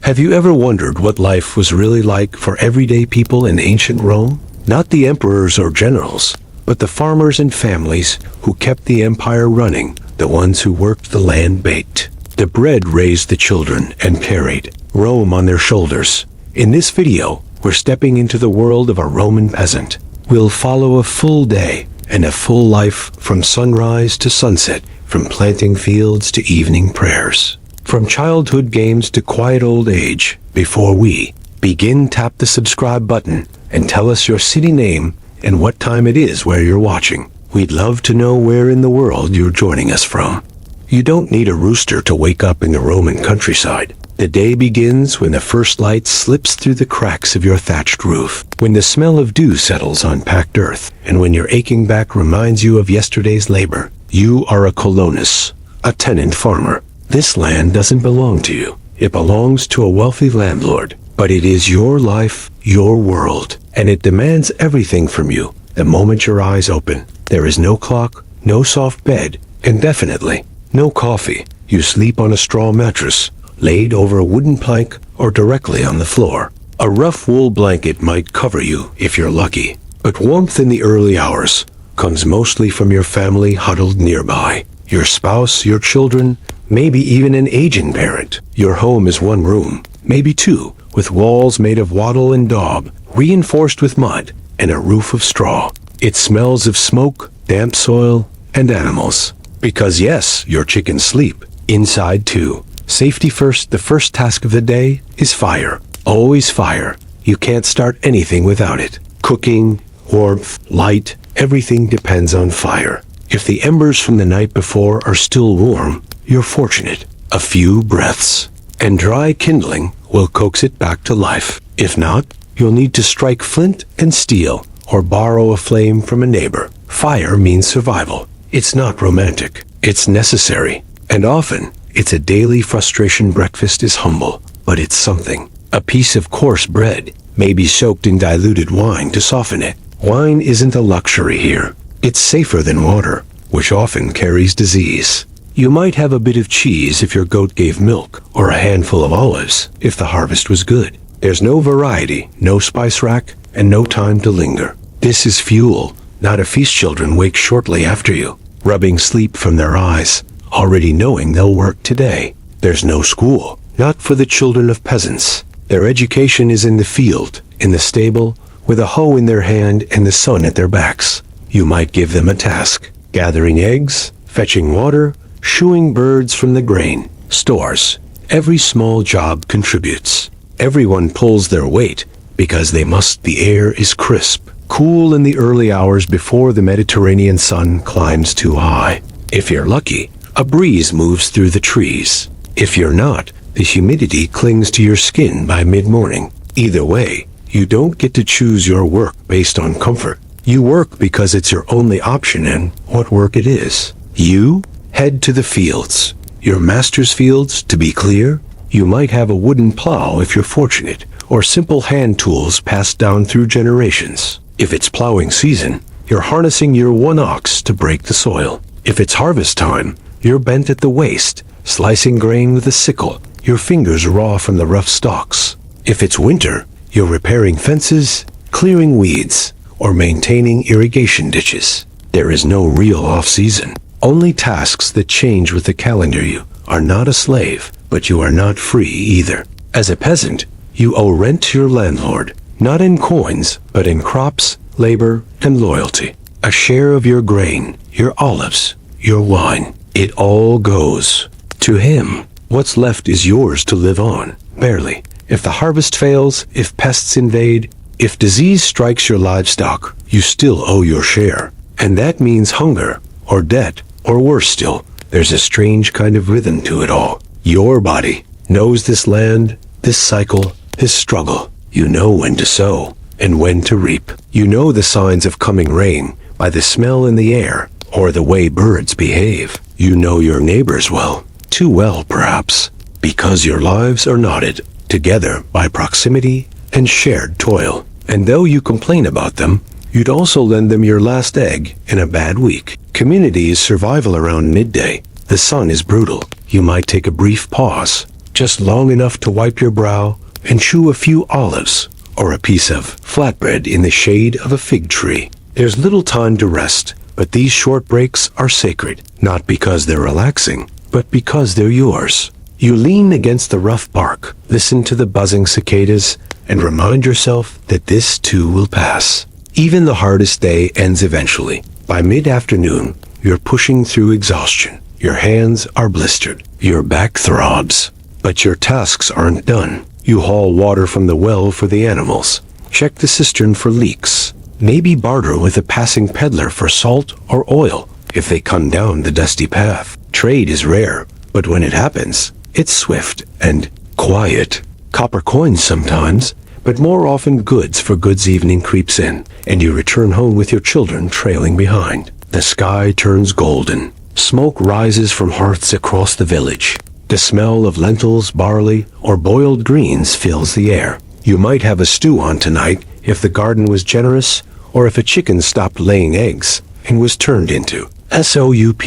Have you ever wondered what life was really like for everyday people in ancient Rome? Not the emperors or generals, but the farmers and families who kept the empire running, the ones who worked the land baked. The bread raised the children and carried Rome on their shoulders. In this video, we're stepping into the world of a Roman peasant. We'll follow a full day and a full life from sunrise to sunset, from planting fields to evening prayers. From childhood games to quiet old age. Before we begin, tap the subscribe button and tell us your city name and what time it is where you're watching. We'd love to know where in the world you're joining us from. You don't need a rooster to wake up in the Roman countryside. The day begins when the first light slips through the cracks of your thatched roof, when the smell of dew settles on packed earth, and when your aching back reminds you of yesterday's labor. You are a colonus, a tenant farmer. This land doesn't belong to you. It belongs to a wealthy landlord. But it is your life, your world, and it demands everything from you the moment your eyes open. There is no clock, no soft bed, and definitely no coffee. You sleep on a straw mattress, laid over a wooden plank or directly on the floor. A rough wool blanket might cover you if you're lucky, but warmth in the early hours comes mostly from your family huddled nearby. Your spouse, your children, maybe even an aging parent. Your home is one room, maybe two, with walls made of wattle and daub, reinforced with mud, and a roof of straw. It smells of smoke, damp soil, and animals. Because yes, your chickens sleep inside too. Safety first. The first task of the day is fire. Always fire. You can't start anything without it. Cooking, warmth, light, everything depends on fire. If the embers from the night before are still warm, you're fortunate. A few breaths, and dry kindling will coax it back to life. If not, you'll need to strike flint and steel, or borrow a flame from a neighbor. Fire means survival. It's not romantic. It's necessary. And often, it's a daily frustration. Breakfast is humble, but it's something. A piece of coarse bread may be soaked in diluted wine to soften it. Wine isn't a luxury here. It's safer than water, which often carries disease. You might have a bit of cheese if your goat gave milk, or a handful of olives if the harvest was good. There's no variety, no spice rack, and no time to linger. This is fuel, not a feast. Children wake shortly after you, rubbing sleep from their eyes, already knowing they'll work today. There's no school, not for the children of peasants. Their education is in the field, in the stable, with a hoe in their hand and the sun at their backs. You might give them a task: gathering eggs, fetching water, shooing birds from the grain stores. Every small job contributes. Everyone pulls their weight because they must. The air is crisp, cool in the early hours before the Mediterranean sun climbs too high. If you're lucky, a breeze moves through the trees. If you're not, the humidity clings to your skin by mid-morning. Either way, you don't get to choose your work based on comfort. You work because it's your only option, and what work it is. You head to the fields. Your master's fields, to be clear. You might have a wooden plow if you're fortunate, or simple hand tools passed down through generations. If it's plowing season, you're harnessing your one ox to break the soil. If it's harvest time, you're bent at the waist, slicing grain with a sickle, your fingers raw from the rough stalks. If it's winter, you're repairing fences, clearing weeds, or maintaining irrigation ditches. There is no real off-season. Only tasks that change with the calendar. You are not a slave, but you are not free either. As a peasant, you owe rent to your landlord, not in coins, but in crops, labor, and loyalty. A share of your grain, your olives, your wine. It all goes to him. What's left is yours to live on, barely. If the harvest fails, if pests invade, if disease strikes your livestock, you still owe your share. And that means hunger, or debt, or worse still, there's a strange kind of rhythm to it all. Your body knows this land, this cycle, this struggle. You know when to sow and when to reap. You know the signs of coming rain by the smell in the air or the way birds behave. You know your neighbors well, too well perhaps, because your lives are knotted together by proximity and shared toil. And though you complain about them, you'd also lend them your last egg in a bad week. Community is survival around midday. The sun is brutal. You might take a brief pause just long enough to wipe your brow and chew a few olives or a piece of flatbread in the shade of a fig tree. There's little time to rest, but these short breaks are sacred, not because they're relaxing, but because they're yours. You lean against the rough bark, listen to the buzzing cicadas, and remind yourself that this too will pass. Even the hardest day ends eventually. By mid-afternoon, you're pushing through exhaustion. Your hands are blistered. Your back throbs. But your tasks aren't done. You haul water from the well for the animals. Check the cistern for leaks. Maybe barter with a passing peddler for salt or oil if they come down the dusty path. Trade is rare, but when it happens, it's swift and quiet. Copper coins sometimes, but more often goods for goods evening creeps in, and you return home with your children trailing behind. The sky turns golden. Smoke rises from hearths across the village. The smell of lentils, barley, or boiled greens fills the air. You might have a stew on tonight if the garden was generous, or if a chicken stopped laying eggs and was turned into SOUP.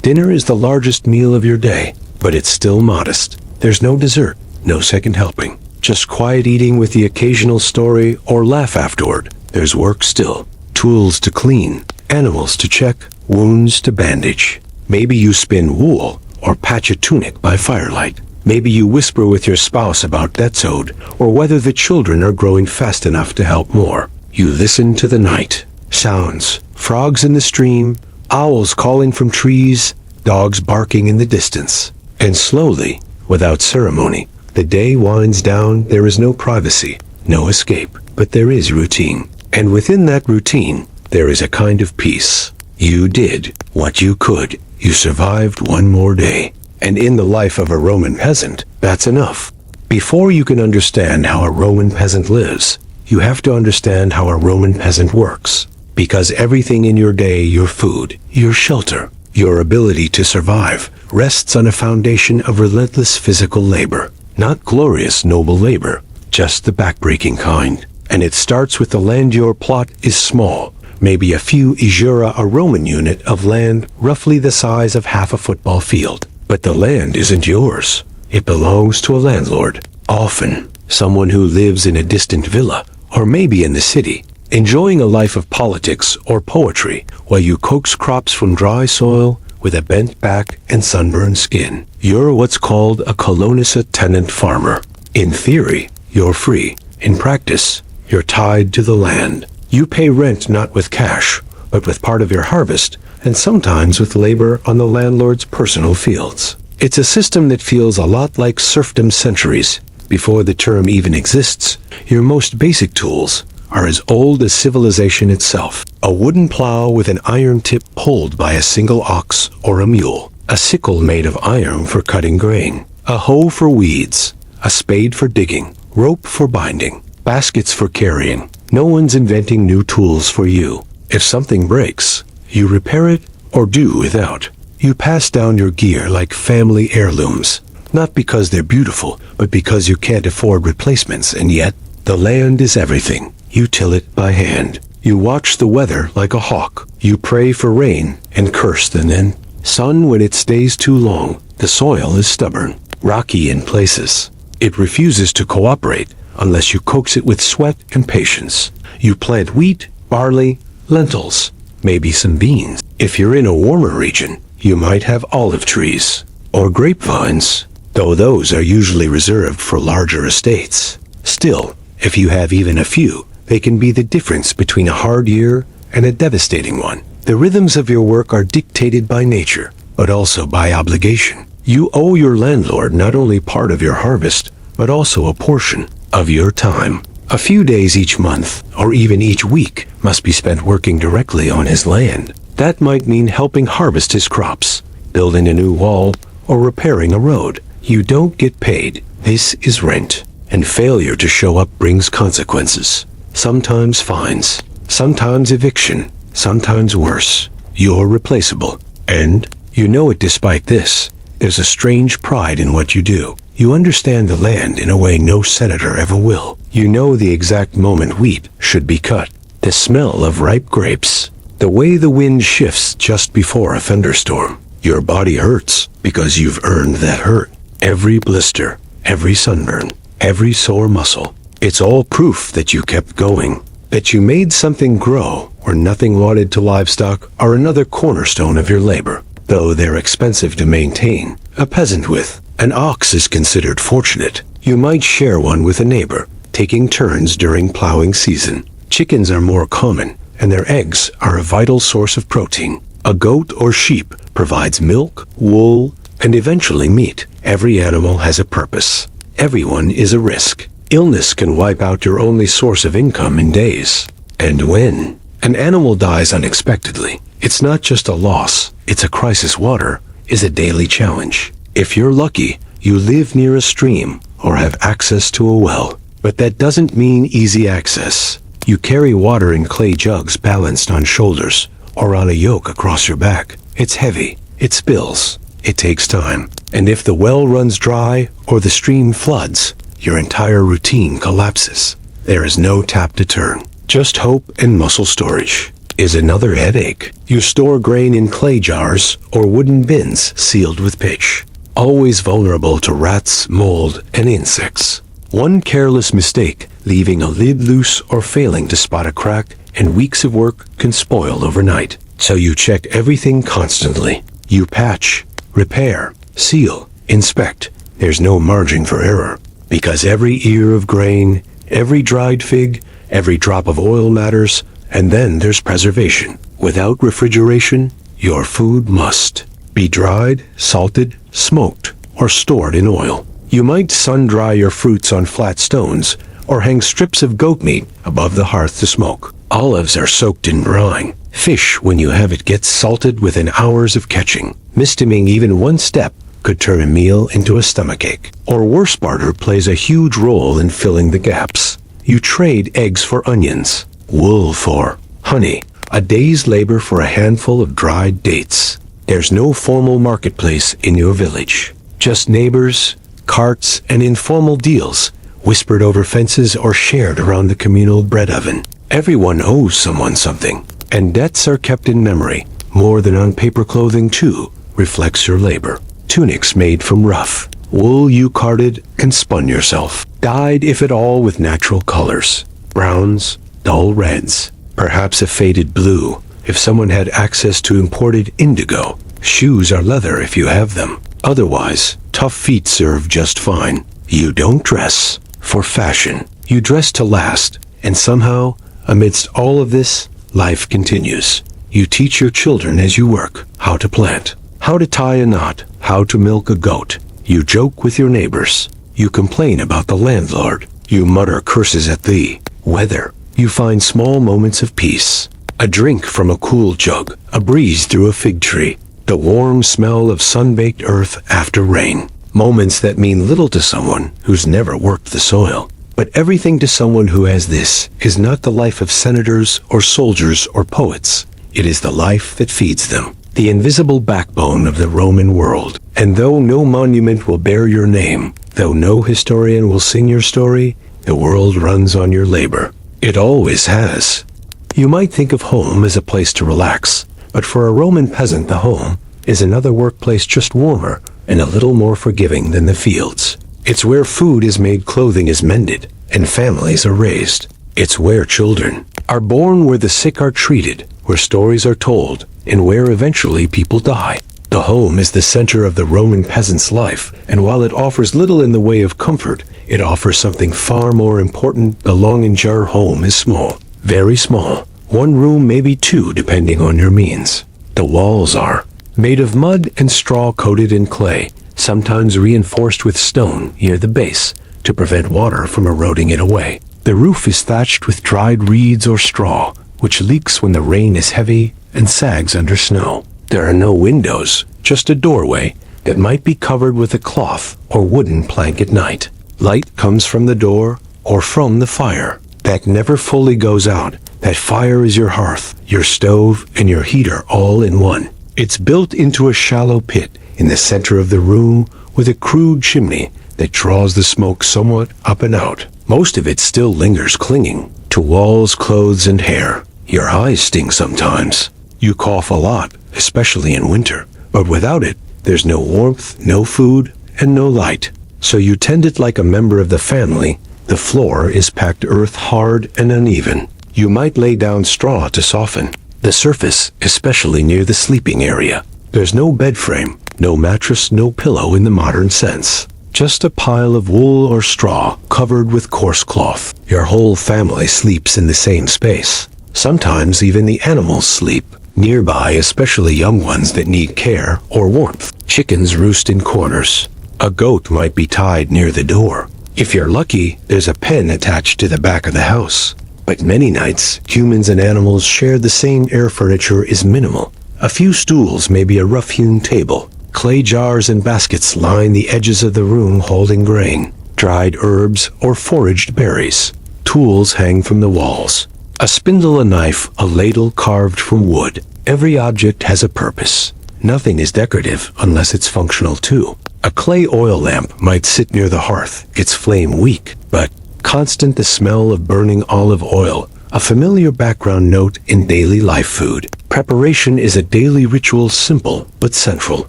Dinner is the largest meal of your day, but it's still modest. There's no dessert, no second helping. Just quiet eating with the occasional story or laugh afterward. There's work still. Tools to clean, animals to check, wounds to bandage. Maybe you spin wool or patch a tunic by firelight. Maybe you whisper with your spouse about debts owed or whether the children are growing fast enough to help more. You listen to the night. Sounds, frogs in the stream, owls calling from trees, dogs barking in the distance. And slowly, without ceremony, the day winds down. There is no privacy, no escape, but there is routine. And within that routine, there is a kind of peace. You did what you could. You survived one more day. And in the life of a Roman peasant, that's enough. Before you can understand how a Roman peasant lives, you have to understand how a Roman peasant works. Because everything in your day, your food, your shelter, your ability to survive, rests on a foundation of relentless physical labor. Not glorious, noble labor, just the backbreaking kind. And it starts with the land. Your plot is small. Maybe a few Isura, a Roman unit of land roughly the size of half a football field. But the land isn't yours. It belongs to a landlord. Often, someone who lives in a distant villa, or maybe in the city, enjoying a life of politics or poetry while you coax crops from dry soil with a bent back and sunburned skin. You're what's called a colonis, a tenant farmer. In theory, you're free. In practice, you're tied to the land. You pay rent not with cash, but with part of your harvest, and sometimes with labor on the landlord's personal fields. It's a system that feels a lot like serfdom centuries before the term even exists. Your most basic tools are as old as civilization itself. A wooden plow with an iron tip pulled by a single ox or a mule. A sickle made of iron for cutting grain. A hoe for weeds. A spade for digging. Rope for binding. Baskets for carrying. No one's inventing new tools for you. If something breaks, you repair it or do without. You pass down your gear like family heirlooms. Not because they're beautiful, but because you can't afford replacements, and yet, the land is everything. You till it by hand. You watch the weather like a hawk. You pray for rain and curse the sun when it stays too long. The soil is stubborn, rocky in places. It refuses to cooperate unless you coax it with sweat and patience. You plant wheat, barley, lentils, maybe some beans. If you're in a warmer region, you might have olive trees or grapevines, though those are usually reserved for larger estates. Still, if you have even a few, they can be the difference between a hard year and a devastating one. The rhythms of your work are dictated by nature, but also by obligation. You owe your landlord not only part of your harvest, but also a portion of your time. A few days each month, or even each week, must be spent working directly on his land. That might mean helping harvest his crops, building a new wall, or repairing a road. You don't get paid. This is rent. And failure to show up brings consequences. Sometimes fines, sometimes eviction, sometimes worse. You're replaceable. And you know it despite this. There's a strange pride in what you do. You understand the land in a way no senator ever will. You know the exact moment wheat should be cut. The smell of ripe grapes. The way the wind shifts just before a thunderstorm. Your body hurts because you've earned that hurt. Every blister, every sunburn, every sore muscle. It's all proof that you kept going, that you made something grow where nothing wanted to. Livestock are another cornerstone of your labor, though they're expensive to maintain. A peasant with an ox is considered fortunate. You might share one with a neighbor, taking turns during plowing season. Chickens are more common, and their eggs are a vital source of protein. A goat or sheep provides milk, wool, and eventually meat. Every animal has a purpose. Everyone is a risk. Illness can wipe out your only source of income in days. And when an animal dies unexpectedly, it's not just a loss, it's a crisis. Water is a daily challenge. If you're lucky, you live near a stream or have access to a well. But that doesn't mean easy access. You carry water in clay jugs balanced on shoulders or on a yoke across your back. It's heavy, it spills, it takes time. And if the well runs dry or the stream floods, your entire routine collapses. There is no tap to turn. Just hope and muscle. Storage is another headache. You store grain in clay jars or wooden bins sealed with pitch, always vulnerable to rats, mold, and insects. One careless mistake, leaving a lid loose or failing to spot a crack, and weeks of work can spoil overnight. So you check everything constantly. You patch, repair, seal, inspect. There's no margin for error, because every ear of grain, every dried fig, every drop of oil matters. And then there's preservation. Without refrigeration, your food must be dried, salted, smoked, or stored in oil. You might sun-dry your fruits on flat stones or hang strips of goat meat above the hearth to smoke. Olives are soaked in brine. Fish, when you have it, gets salted within hours of catching. Missing even one step could turn a meal into a stomachache. Or worse, barter plays a huge role in filling the gaps. You trade eggs for onions, wool for honey, a day's labor for a handful of dried dates. There's no formal marketplace in your village. Just neighbors, carts, and informal deals, whispered over fences or shared around the communal bread oven. Everyone owes someone something, and debts are kept in memory. More than on paper, clothing too reflects your labor. Tunics made from rough wool you carded and spun yourself, dyed if at all with natural colors, browns, dull reds, perhaps a faded blue if someone had access to imported indigo. Shoes are leather if you have them. Otherwise, tough feet serve just fine. You don't dress for fashion. You dress to last. And somehow, amidst all of this, life continues. You teach your children as you work how to plant, how to tie a knot, how to milk a goat. You joke with your neighbors. You complain about the landlord. You mutter curses at the weather. You find small moments of peace. A drink from a cool jug, a breeze through a fig tree, the warm smell of sun-baked earth after rain. Moments that mean little to someone who's never worked the soil. But everything to someone who has this is not the life of senators or soldiers or poets. It is the life that feeds them, the invisible backbone of the Roman world. And though no monument will bear your name, though no historian will sing your story, the world runs on your labor. It always has. You might think of home as a place to relax, but for a Roman peasant, the home is another workplace, just warmer and a little more forgiving than the fields. It's where food is made, clothing is mended, and families are raised. It's where children are born, where the sick are treated, where stories are told, and where eventually people die. The home is the center of the Roman peasant's life, and while it offers little in the way of comfort, it offers something far more important. The long-and-jar home is small, very small. One room, maybe two, depending on your means. The walls are made of mud and straw coated in clay, sometimes reinforced with stone near the base to prevent water from eroding it away. The roof is thatched with dried reeds or straw, which leaks when the rain is heavy and sags under snow. There are no windows, just a doorway that might be covered with a cloth or wooden plank at night. Light comes from the door or from the fire that never fully goes out. That fire is your hearth, your stove, and your heater all in one. It's built into a shallow pit in the center of the room with a crude chimney that draws the smoke somewhat up and out. Most of it still lingers, clinging to walls, clothes, and hair. Your eyes sting sometimes. You cough a lot, especially in winter. But without it, there's no warmth, no food, and no light. so you tend it like a member of the family. The floor is packed earth, hard and uneven. You might lay down straw to soften the surface, especially near the sleeping area. There's no bed frame, no mattress, no pillow in the modern sense. Just a pile of wool or straw covered with coarse cloth. Your whole family sleeps in the same space. Sometimes even the animals sleep nearby, especially young ones that need care or warmth. Chickens roost in corners. A goat might be tied near the door. If you're lucky, there's a pen attached to the back of the house. But many nights, humans and animals share the same air. Furniture is minimal. A few stools, maybe a rough-hewn table. Clay jars and baskets line the edges of the room holding grain, dried herbs, or foraged berries. Tools hang from the walls. A spindle, a knife, a ladle carved from wood. Every object has a purpose. Nothing is decorative unless it's functional too. A clay oil lamp might sit near the hearth, its flame weak, but constant. The smell of burning olive oil, a familiar background note in daily life. Food preparation is a daily ritual, simple but central.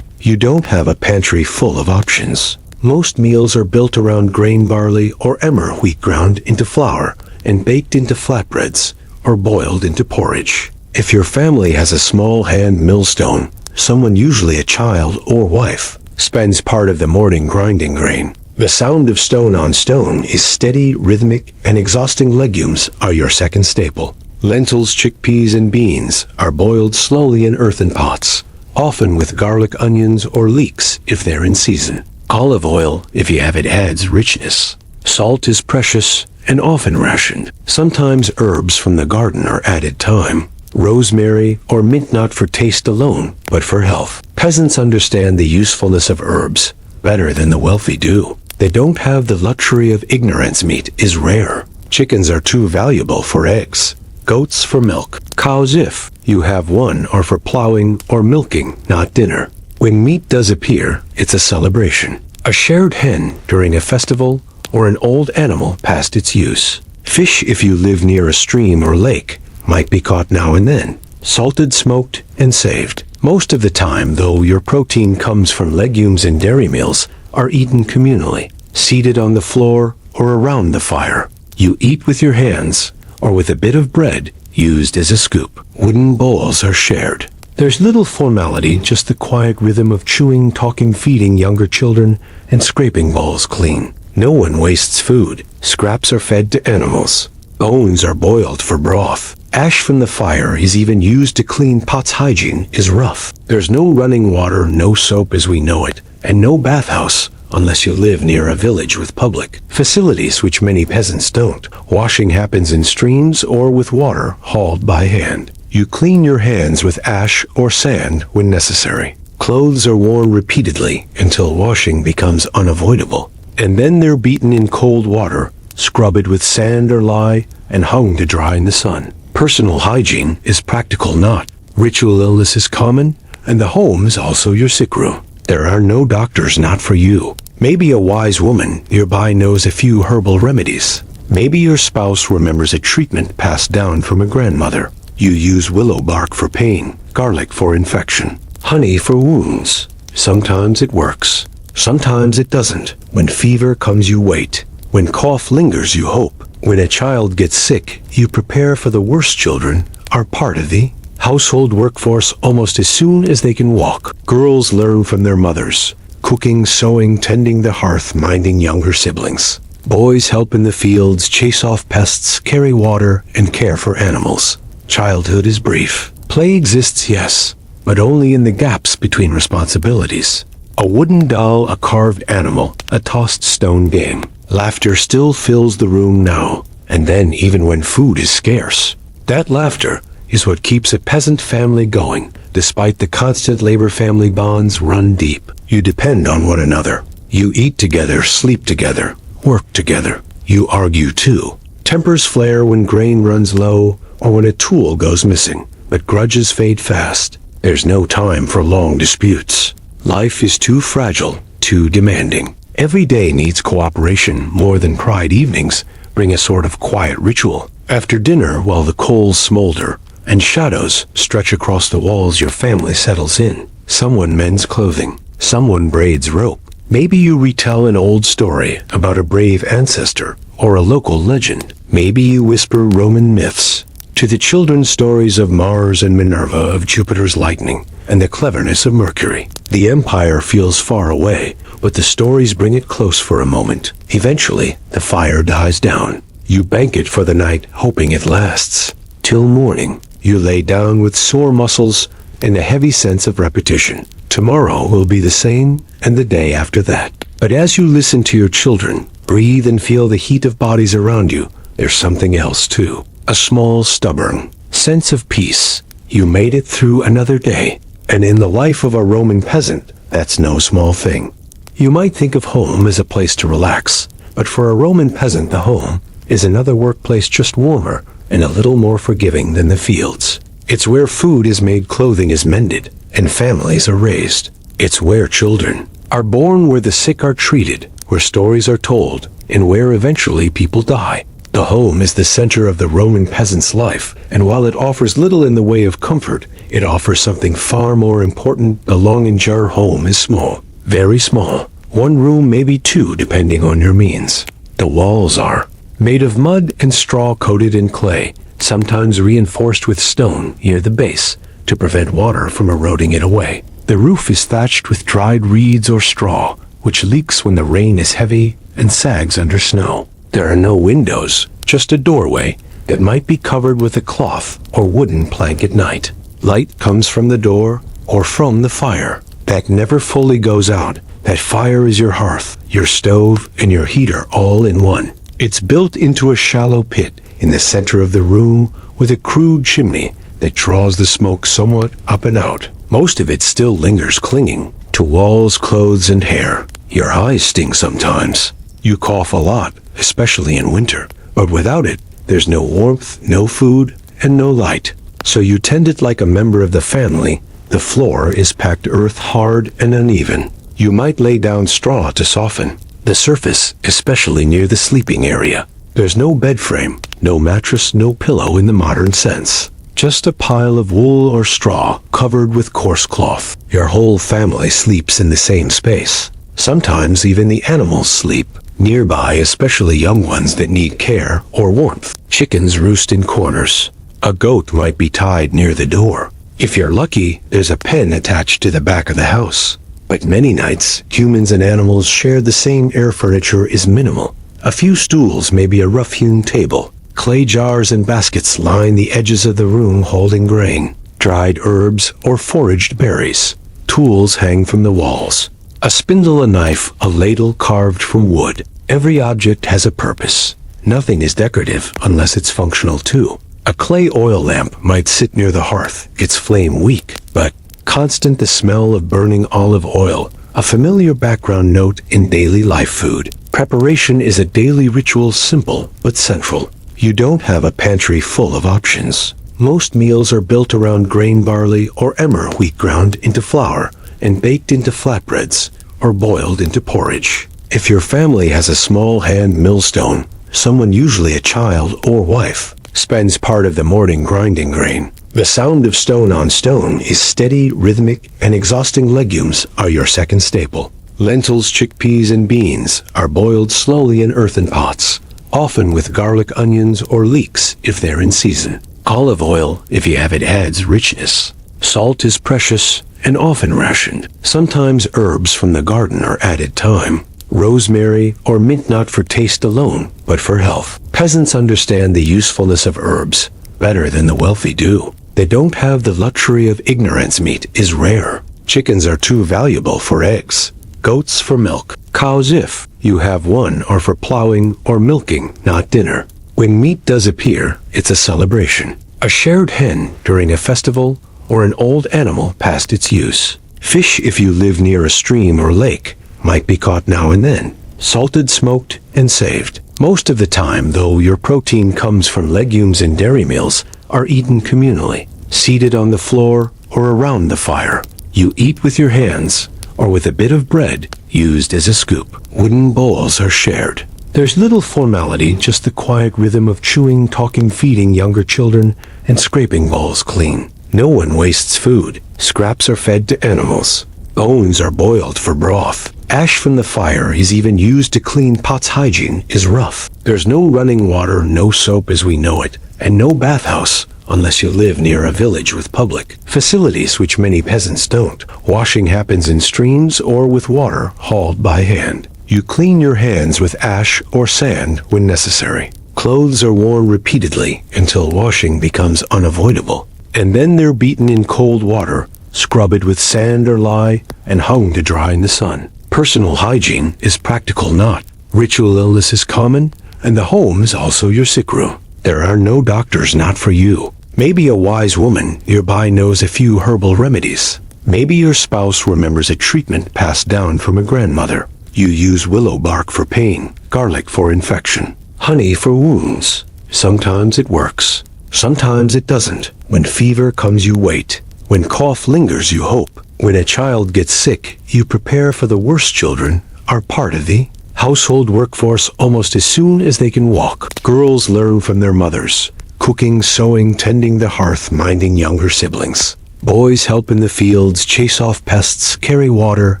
You don't have a pantry full of options. Most meals are built around grain, barley or emmer wheat ground into flour and baked into flatbreads or boiled into porridge. If your family has a small hand millstone, someone, usually a child or wife, spends part of the morning grinding grain. The sound of stone on stone is steady, rhythmic, and exhausting. Legumes are your second staple. Lentils, chickpeas, and beans are boiled slowly in earthen pots, often with garlic, onions, or leeks if they're in season. Olive oil, if you have it, adds richness. Salt is precious and often rationed. Sometimes herbs from the garden are added. Thyme, rosemary, or mint, not for taste alone, but for health. Peasants understand the usefulness of herbs better than the wealthy do. They don't have the luxury of ignorance. Meat is rare. Chickens are too valuable for eggs. Goats for milk. Cows, if you have one, are for plowing or milking, not dinner. When meat does appear, it's a celebration. A shared hen during a festival, or an old animal past its use. Fish, if you live near a stream or lake, might be caught now and then, salted, smoked, and saved. Most of the time, though, your protein comes from legumes, and dairy meals are eaten communally, seated on the floor or around the fire. You eat with your hands or with a bit of bread used as a scoop. Wooden bowls are shared. There's little formality, just the quiet rhythm of chewing, talking, feeding younger children, and scraping bowls clean. No one wastes food. Scraps are fed to animals. Bones are boiled for broth. Ash from the fire is even used to clean pots. Hygiene is rough. There's no running water, no soap as we know it, and no bathhouse unless you live near a village with public facilities, which many peasants don't. Washing happens in streams or with water hauled by hand. You clean your hands with ash or sand when necessary. Clothes are worn repeatedly until washing becomes unavoidable. And then they're beaten in cold water, scrubbed with sand or lye, and hung to dry in the sun. Personal hygiene is practical, not ritual. Illness is common, and the home is also your sick room. There are no doctors, not for you. Maybe a wise woman nearby knows a few herbal remedies. Maybe your spouse remembers a treatment passed down from a grandmother. You use willow bark for pain, garlic for infection, honey for wounds. Sometimes it works. Sometimes it doesn't. When fever comes, you wait. When cough lingers, you hope. When a child gets sick, you prepare for the worst. Children are part of the household workforce almost as soon as they can walk. Girls learn from their mothers, cooking, sewing, tending the hearth, minding younger siblings. Boys help in the fields, chase off pests, carry water, and care for animals. Childhood is brief. Play exists, yes, but only in the gaps between responsibilities. A wooden doll, a carved animal, a tossed stone game. Laughter still fills the room now, and then even when food is scarce. That laughter is what keeps a peasant family going. Despite the constant labor, family bonds run deep. You depend on one another. You eat together, sleep together, work together. You argue too. Tempers flare when grain runs low or when a tool goes missing, but grudges fade fast. There's no time for long disputes. Life is too fragile, too demanding. Every day needs cooperation more than pride. Evenings bring a sort of quiet ritual. After dinner, while the coals smolder and shadows stretch across the walls, your family settles in. Someone mends clothing. Someone braids rope. Maybe you retell an old story about a brave ancestor or a local legend. Maybe you whisper Roman myths. To the children, stories of Mars and Minerva, of Jupiter's lightning, and the cleverness of Mercury. The empire feels far away, but the stories bring it close for a moment. Eventually, the fire dies down. You bank it for the night, hoping it lasts. Till morning, you lay down with sore muscles and a heavy sense of repetition. Tomorrow will be the same, and the day after that. But as you listen to your children, breathe and feel the heat of bodies around you, there's something else too. A small, stubborn sense of peace. You made it through another day. And in the life of a Roman peasant, that's no small thing. You might think of home as a place to relax, but for a Roman peasant, the home is another workplace, just warmer and a little more forgiving than the fields. It's where food is made, clothing is mended, and families are raised. It's where children are born, where the sick are treated, where stories are told, and where eventually people die. The home is the center of the Roman peasant's life, and while it offers little in the way of comfort, it offers something far more important. The long-and-jar home is small, very small. One room, maybe two, depending on your means. The walls are made of mud and straw coated in clay, sometimes reinforced with stone near the base to prevent water from eroding it away. The roof is thatched with dried reeds or straw, which leaks when the rain is heavy and sags under snow. There are no windows, just a doorway that might be covered with a cloth or wooden plank at night. Light comes from the door or from the fire. That never fully goes out. That fire is your hearth, your stove, and your heater all in one. It's built into a shallow pit in the center of the room with a crude chimney that draws the smoke somewhat up and out. Most of it still lingers, clinging to walls, clothes, and hair. Your eyes sting sometimes. You cough a lot, especially in winter. But without it, there's no warmth, no food, and no light. So you tend it like a member of the family. The floor is packed earth, hard and uneven. You might lay down straw to soften the surface, especially near the sleeping area. There's no bed frame, no mattress, no pillow in the modern sense. Just a pile of wool or straw covered with coarse cloth. Your whole family sleeps in the same space. Sometimes even the animals sleep nearby, especially young ones that need care or warmth. Chickens roost in corners. A goat might be tied near the door. If you're lucky, there's a pen attached to the back of the house. But many nights, humans and animals share the same air. Furniture is minimal. A few stools, maybe a rough-hewn table. Clay jars and baskets line the edges of the room holding grain, dried herbs, or foraged berries. Tools hang from the walls. A spindle, a knife, a ladle carved from wood. Every object has a purpose. Nothing is decorative unless it's functional too. A clay oil lamp might sit near the hearth, its flame weak, but constant. The smell of burning olive oil, a familiar background note in daily life food. Preparation is a daily ritual, simple but central. You don't have a pantry full of options. Most meals are built around grain, barley or emmer, wheat ground into flour and baked into flatbreads or boiled into porridge. If your family has a small hand millstone, someone, usually a child or wife, spends part of the morning grinding grain. The sound of stone on stone is steady, rhythmic, and exhausting. Legumes are your second staple. Lentils, chickpeas, and beans are boiled slowly in earthen pots, often with garlic, onions, or leeks if they're in season. Olive oil, if you have it, adds richness. Salt is precious and often rationed. Sometimes herbs from the garden are added thyme, rosemary, or mint, not for taste alone, but for health. Peasants understand the usefulness of herbs better than the wealthy do. They don't have the luxury of ignorance. Meat is rare. Chickens are too valuable for eggs. Goats for milk. Cows, if you have one, are for plowing or milking, not dinner. When meat does appear, it's a celebration. A shared hen during a festival, or an old animal past its use. Fish, if you live near a stream or lake, might be caught now and then, salted, smoked, and saved. Most of the time, though, your protein comes from legumes, and dairy meals are eaten communally, seated on the floor or around the fire. You eat with your hands or with a bit of bread used as a scoop. Wooden bowls are shared. There's little formality, just the quiet rhythm of chewing, talking, feeding younger children, and scraping bowls clean. No one wastes food. Scraps are fed to animals. Bones are boiled for broth. Ash from the fire is even used to clean pots. Hygiene is rough. There's no running water, no soap as we know it, and no bathhouse unless you live near a village with public facilities, which many peasants don't. Washing happens in streams or with water hauled by hand. You clean your hands with ash or sand when necessary. Clothes are worn repeatedly until washing becomes unavoidable. And then they're beaten in cold water, scrubbed with sand or lye, and hung to dry in the sun. Personal hygiene is practical, not. Ritual illness is common, and the home is also your sick room. There are no doctors, not for you. Maybe a wise woman nearby knows a few herbal remedies. Maybe your spouse remembers a treatment passed down from a grandmother. You use willow bark for pain, garlic for infection, honey for wounds. Sometimes it works. Sometimes it doesn't. When fever comes, you wait. When cough lingers, you hope. When a child gets sick, you prepare for the worst. Children are part of the household workforce almost as soon as they can walk. Girls learn from their mothers. Cooking, sewing, tending the hearth, minding younger siblings. Boys help in the fields, chase off pests, carry water,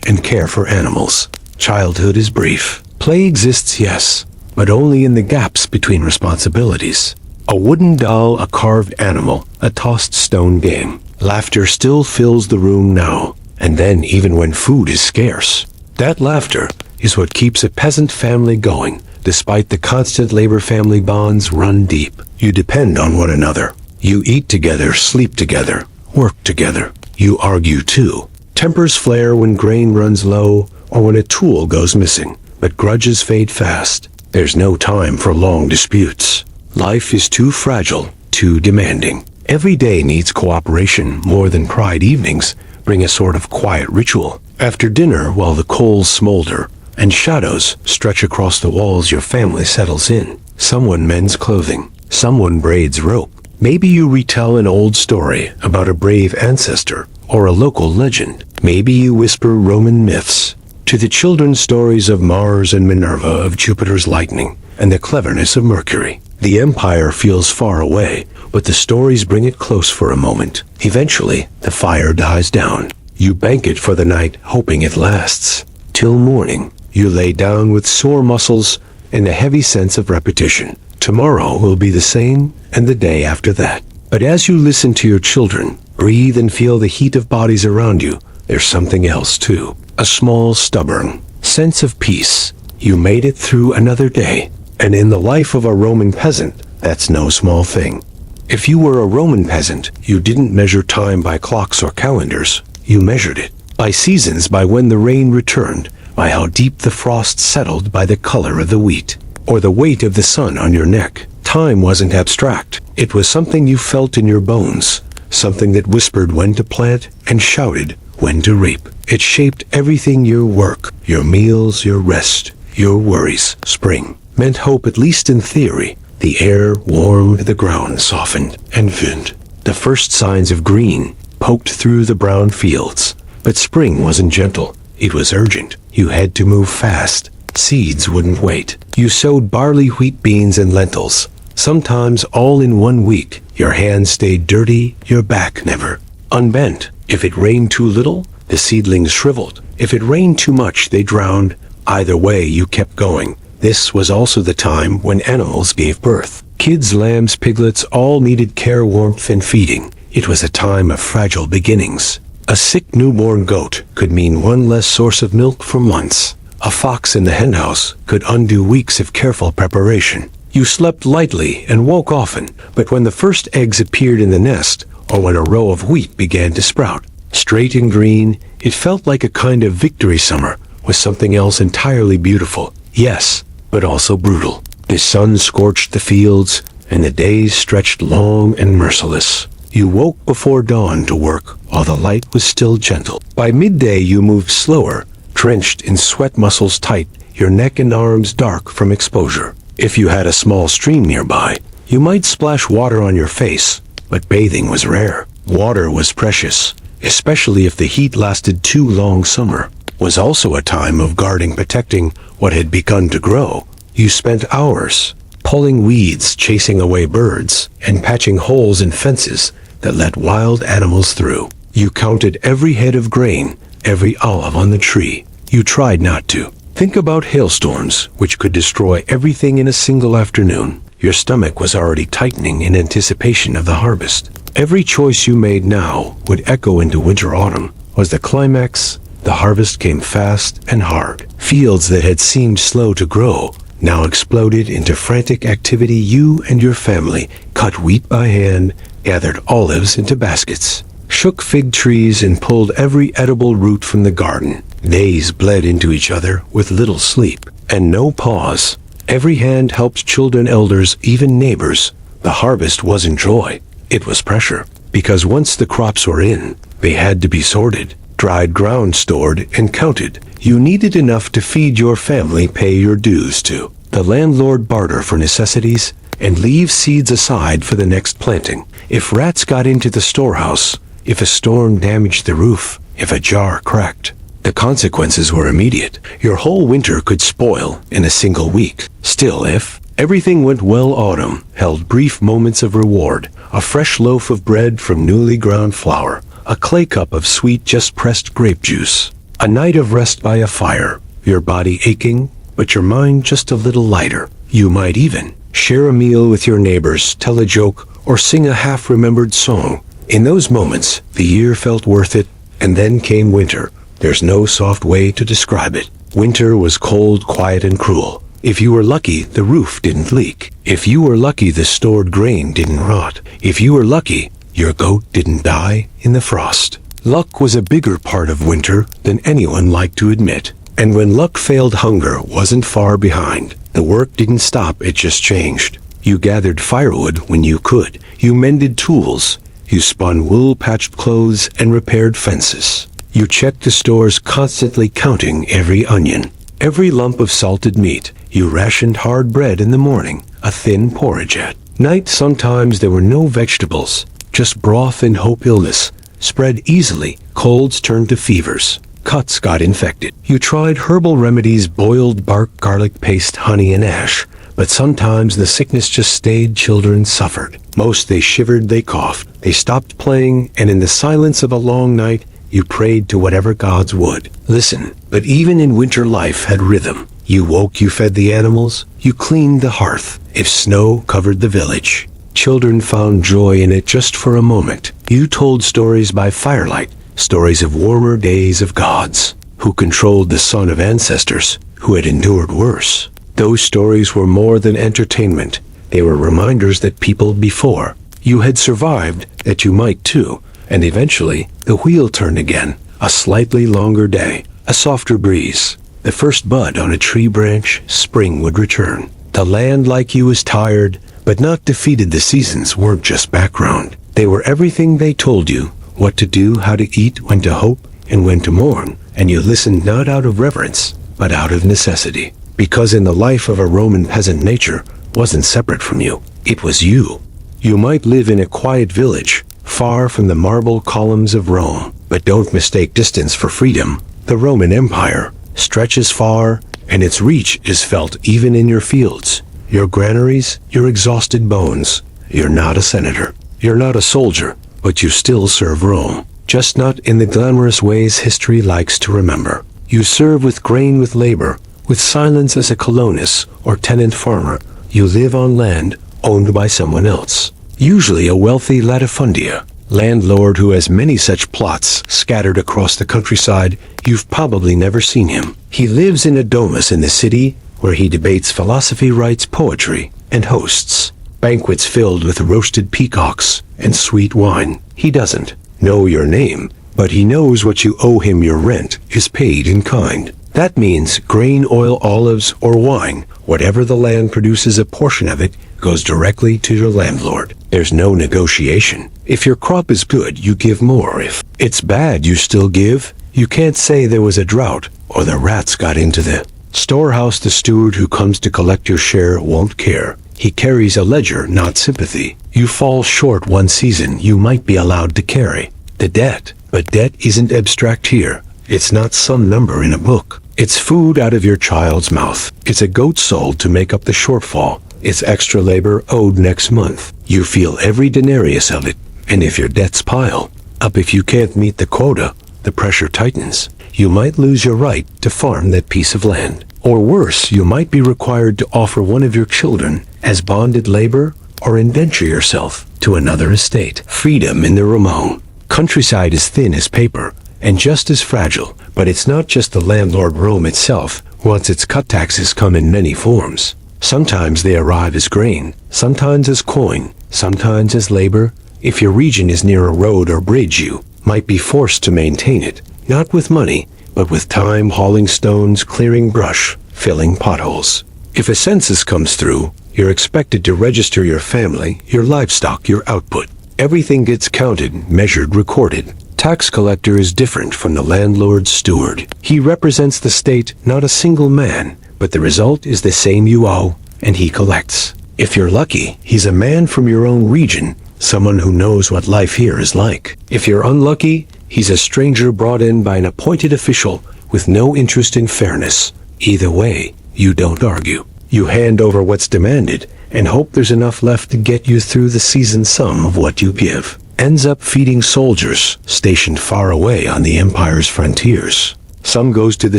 and care for animals. Childhood is brief. Play exists, yes, but only in the gaps between responsibilities. A wooden doll, a carved animal, a tossed stone game. Laughter still fills the room now, and then even when food is scarce. That laughter is what keeps a peasant family going. Despite the constant labor, family bonds run deep. You depend on one another. You eat together, sleep together, work together. You argue too. Tempers flare when grain runs low or when a tool goes missing, but grudges fade fast. There's no time for long disputes. Life is too fragile, too demanding. Every day needs cooperation more than pride. Evenings bring a sort of quiet ritual. After dinner, while the coals smolder and shadows stretch across the walls, your family settles in. Someone mends clothing. Someone braids rope. Maybe you retell an old story about a brave ancestor or a local legend. Maybe you whisper Roman myths. To the children, stories of Mars and Minerva, of Jupiter's lightning, and the cleverness of Mercury. The empire feels far away, but the stories bring it close for a moment. Eventually, the fire dies down. You bank it for the night, hoping it lasts. Till morning, you lay down with sore muscles and a heavy sense of repetition. Tomorrow will be the same, and the day after that. But as you listen to your children, breathe and feel the heat of bodies around you, there's something else too. A small, stubborn sense of peace. You made it through another day. And in the life of a Roman peasant, that's no small thing. If you were a Roman peasant, you didn't measure time by clocks or calendars. You measured it by seasons, by when the rain returned, by how deep the frost settled, by the color of the wheat, or the weight of the sun on your neck. Time wasn't abstract. It was something you felt in your bones, something that whispered when to plant and shouted when to reap. It shaped everything: your work, your meals, your rest, your worries. Spring meant hope, at least in theory. The air warmed, the ground softened and wind. The first signs of green poked through the brown fields. But spring wasn't gentle. It was urgent. You had to move fast. Seeds wouldn't wait. You sowed barley, wheat, beans, and lentils. Sometimes all in 1 week. Your hands stayed dirty, your back never unbent. If it rained too little, the seedlings shriveled. If it rained too much, they drowned. Either way, you kept going. This was also the time when animals gave birth. Kids, lambs, piglets, all needed care, warmth, and feeding. It was a time of fragile beginnings. A sick newborn goat could mean one less source of milk for months. A fox in the henhouse could undo weeks of careful preparation. You slept lightly and woke often, but when the first eggs appeared in the nest, or when a row of wheat began to sprout, straight and green, it felt like a kind of victory. Summer was something else entirely beautiful. Yes, but also brutal. The sun scorched the fields, and the days stretched long and merciless. You woke before dawn to work, while the light was still gentle. By midday you moved slower, drenched in sweat, muscles tight, your neck and arms dark from exposure. If you had a small stream nearby, you might splash water on your face, but bathing was rare. Water was precious, especially if the heat lasted too long. Summer was also a time of guarding, protecting what had begun to grow. You spent hours pulling weeds, chasing away birds, and patching holes in fences that let wild animals through. You counted every head of grain, every olive on the tree. You tried not to. Think about hailstorms, which could destroy everything in a single afternoon. Your stomach was already tightening in anticipation of the harvest. Every choice you made now would echo into winter-autumn. Was the climax? The harvest came fast and hard. Fields that had seemed slow to grow now exploded into frantic activity. You and your family cut wheat by hand, gathered olives into baskets, shook fig trees, and pulled every edible root from the garden. Days bled into each other with little sleep and no pause. Every hand helped, children, elders, even neighbors. The harvest wasn't joy, it was pressure. Because once the crops were in, they had to be sorted, dried ground stored, and counted. You needed enough to feed your family, pay your dues to the landlord, barter for necessities, and leave seeds aside for the next planting. If rats got into the storehouse, if a storm damaged the roof, if a jar cracked, the consequences were immediate. Your whole winter could spoil in a single week. Still, if everything went well, autumn held brief moments of reward. A fresh loaf of bread from newly ground flour, a clay cup of sweet just pressed grape juice, a night of rest by a fire, your body aching, but your mind just a little lighter. You might even share a meal with your neighbors, tell a joke, or sing a half-remembered song. In those moments, the year felt worth it. And then came winter. There's no soft way to describe it. Winter was cold, quiet, and cruel. If you were lucky, the roof didn't leak. If you were lucky, the stored grain didn't rot. If you were lucky, your goat didn't die in the frost. Luck was a bigger part of winter than anyone liked to admit. And when luck failed, hunger wasn't far behind. The work didn't stop, it just changed. You gathered firewood when you could. You mended tools. You spun wool, patched clothes, and repaired fences. You checked the stores, constantly counting every onion, every lump of salted meat. You rationed hard bread in the morning, a thin porridge at night. Sometimes there were no vegetables, just broth and hope. Illness spread easily. Colds turned to fevers. Cuts got infected. You tried herbal remedies, boiled bark, garlic paste, honey, and ash. But sometimes the sickness just stayed. Children suffered. Most they shivered, they coughed, they stopped playing, and in the silence of a long night, you prayed to whatever gods would listen. But even in winter, life had rhythm. You woke, you fed the animals, you cleaned the hearth. If snow covered the village, children found joy in it just for a moment. You told stories by firelight, stories of warmer days, of gods who controlled the sun, of ancestors who had endured worse. Those stories were more than entertainment. They were reminders that people before you had survived, that you might too. And eventually, the wheel turned again. A slightly longer day, a softer breeze, the first bud on a tree branch. Spring would return. The land, like you, was tired, but not defeated. The seasons weren't just background. They were everything. They told you what to do, how to eat, when to hope, and when to mourn. And you listened, not out of reverence, but out of necessity. Because in the life of a Roman peasant, nature wasn't separate from you. It was you. You might live in a quiet village, far from the marble columns of Rome, but don't mistake distance for freedom. The Roman Empire stretches far, and its reach is felt even in your fields, your granaries, your exhausted bones. You're not a senator. You're not a soldier, but you still serve Rome. Just not in the glamorous ways history likes to remember. You serve with grain, with labor, with silence as a colonist or tenant farmer. You live on land owned by someone else, usually a wealthy latifundia landlord who has many such plots scattered across the countryside. You've probably never seen him. He lives in a domus in the city where he debates philosophy, writes poetry, and hosts banquets filled with roasted peacocks and sweet wine. He doesn't know your name, but he knows what you owe him. Your rent is paid in kind. That means grain, oil, olives, or wine. Whatever the land produces, a portion of it goes directly to your landlord. There's no negotiation. If your crop is good, you give more. If it's bad, you still give. You can't say there was a drought or the rats got into the storehouse. The steward who comes to collect your share won't care. He carries a ledger, not sympathy. You fall short one season, you might be allowed to carry the debt. But debt isn't abstract here. It's not some number in a book. It's food out of your child's mouth. It's a goat sold to make up the shortfall. It's extra labor owed next month. You feel every denarius of it. And if your debts pile up, if you can't meet the quota, the pressure tightens. You might lose your right to farm that piece of land. Or worse, you might be required to offer one of your children as bonded labor or indenture yourself to another estate. Freedom in the Rome. Countryside is thin as paper and just as fragile, but it's not just the landlord. Rome itself wants its cut. Taxes come in many forms. Sometimes they arrive as grain, sometimes as coin, sometimes as labor. If your region is near a road or bridge, you might be forced to maintain it, not with money, but with time, hauling stones, clearing brush, filling potholes. If a census comes through, you're expected to register your family, your livestock, your output. Everything gets counted, measured, recorded. Tax collector is different from the landlord's steward. He represents the state, not a single man, but the result is the same. You owe, and he collects. If you're lucky, he's a man from your own region, someone who knows what life here is like. If you're unlucky, he's a stranger brought in by an appointed official with no interest in fairness. Either way, you don't argue. You hand over what's demanded and hope there's enough left to get you through the season. Some of what you give ends up feeding soldiers stationed far away on the empire's frontiers. Some goes to the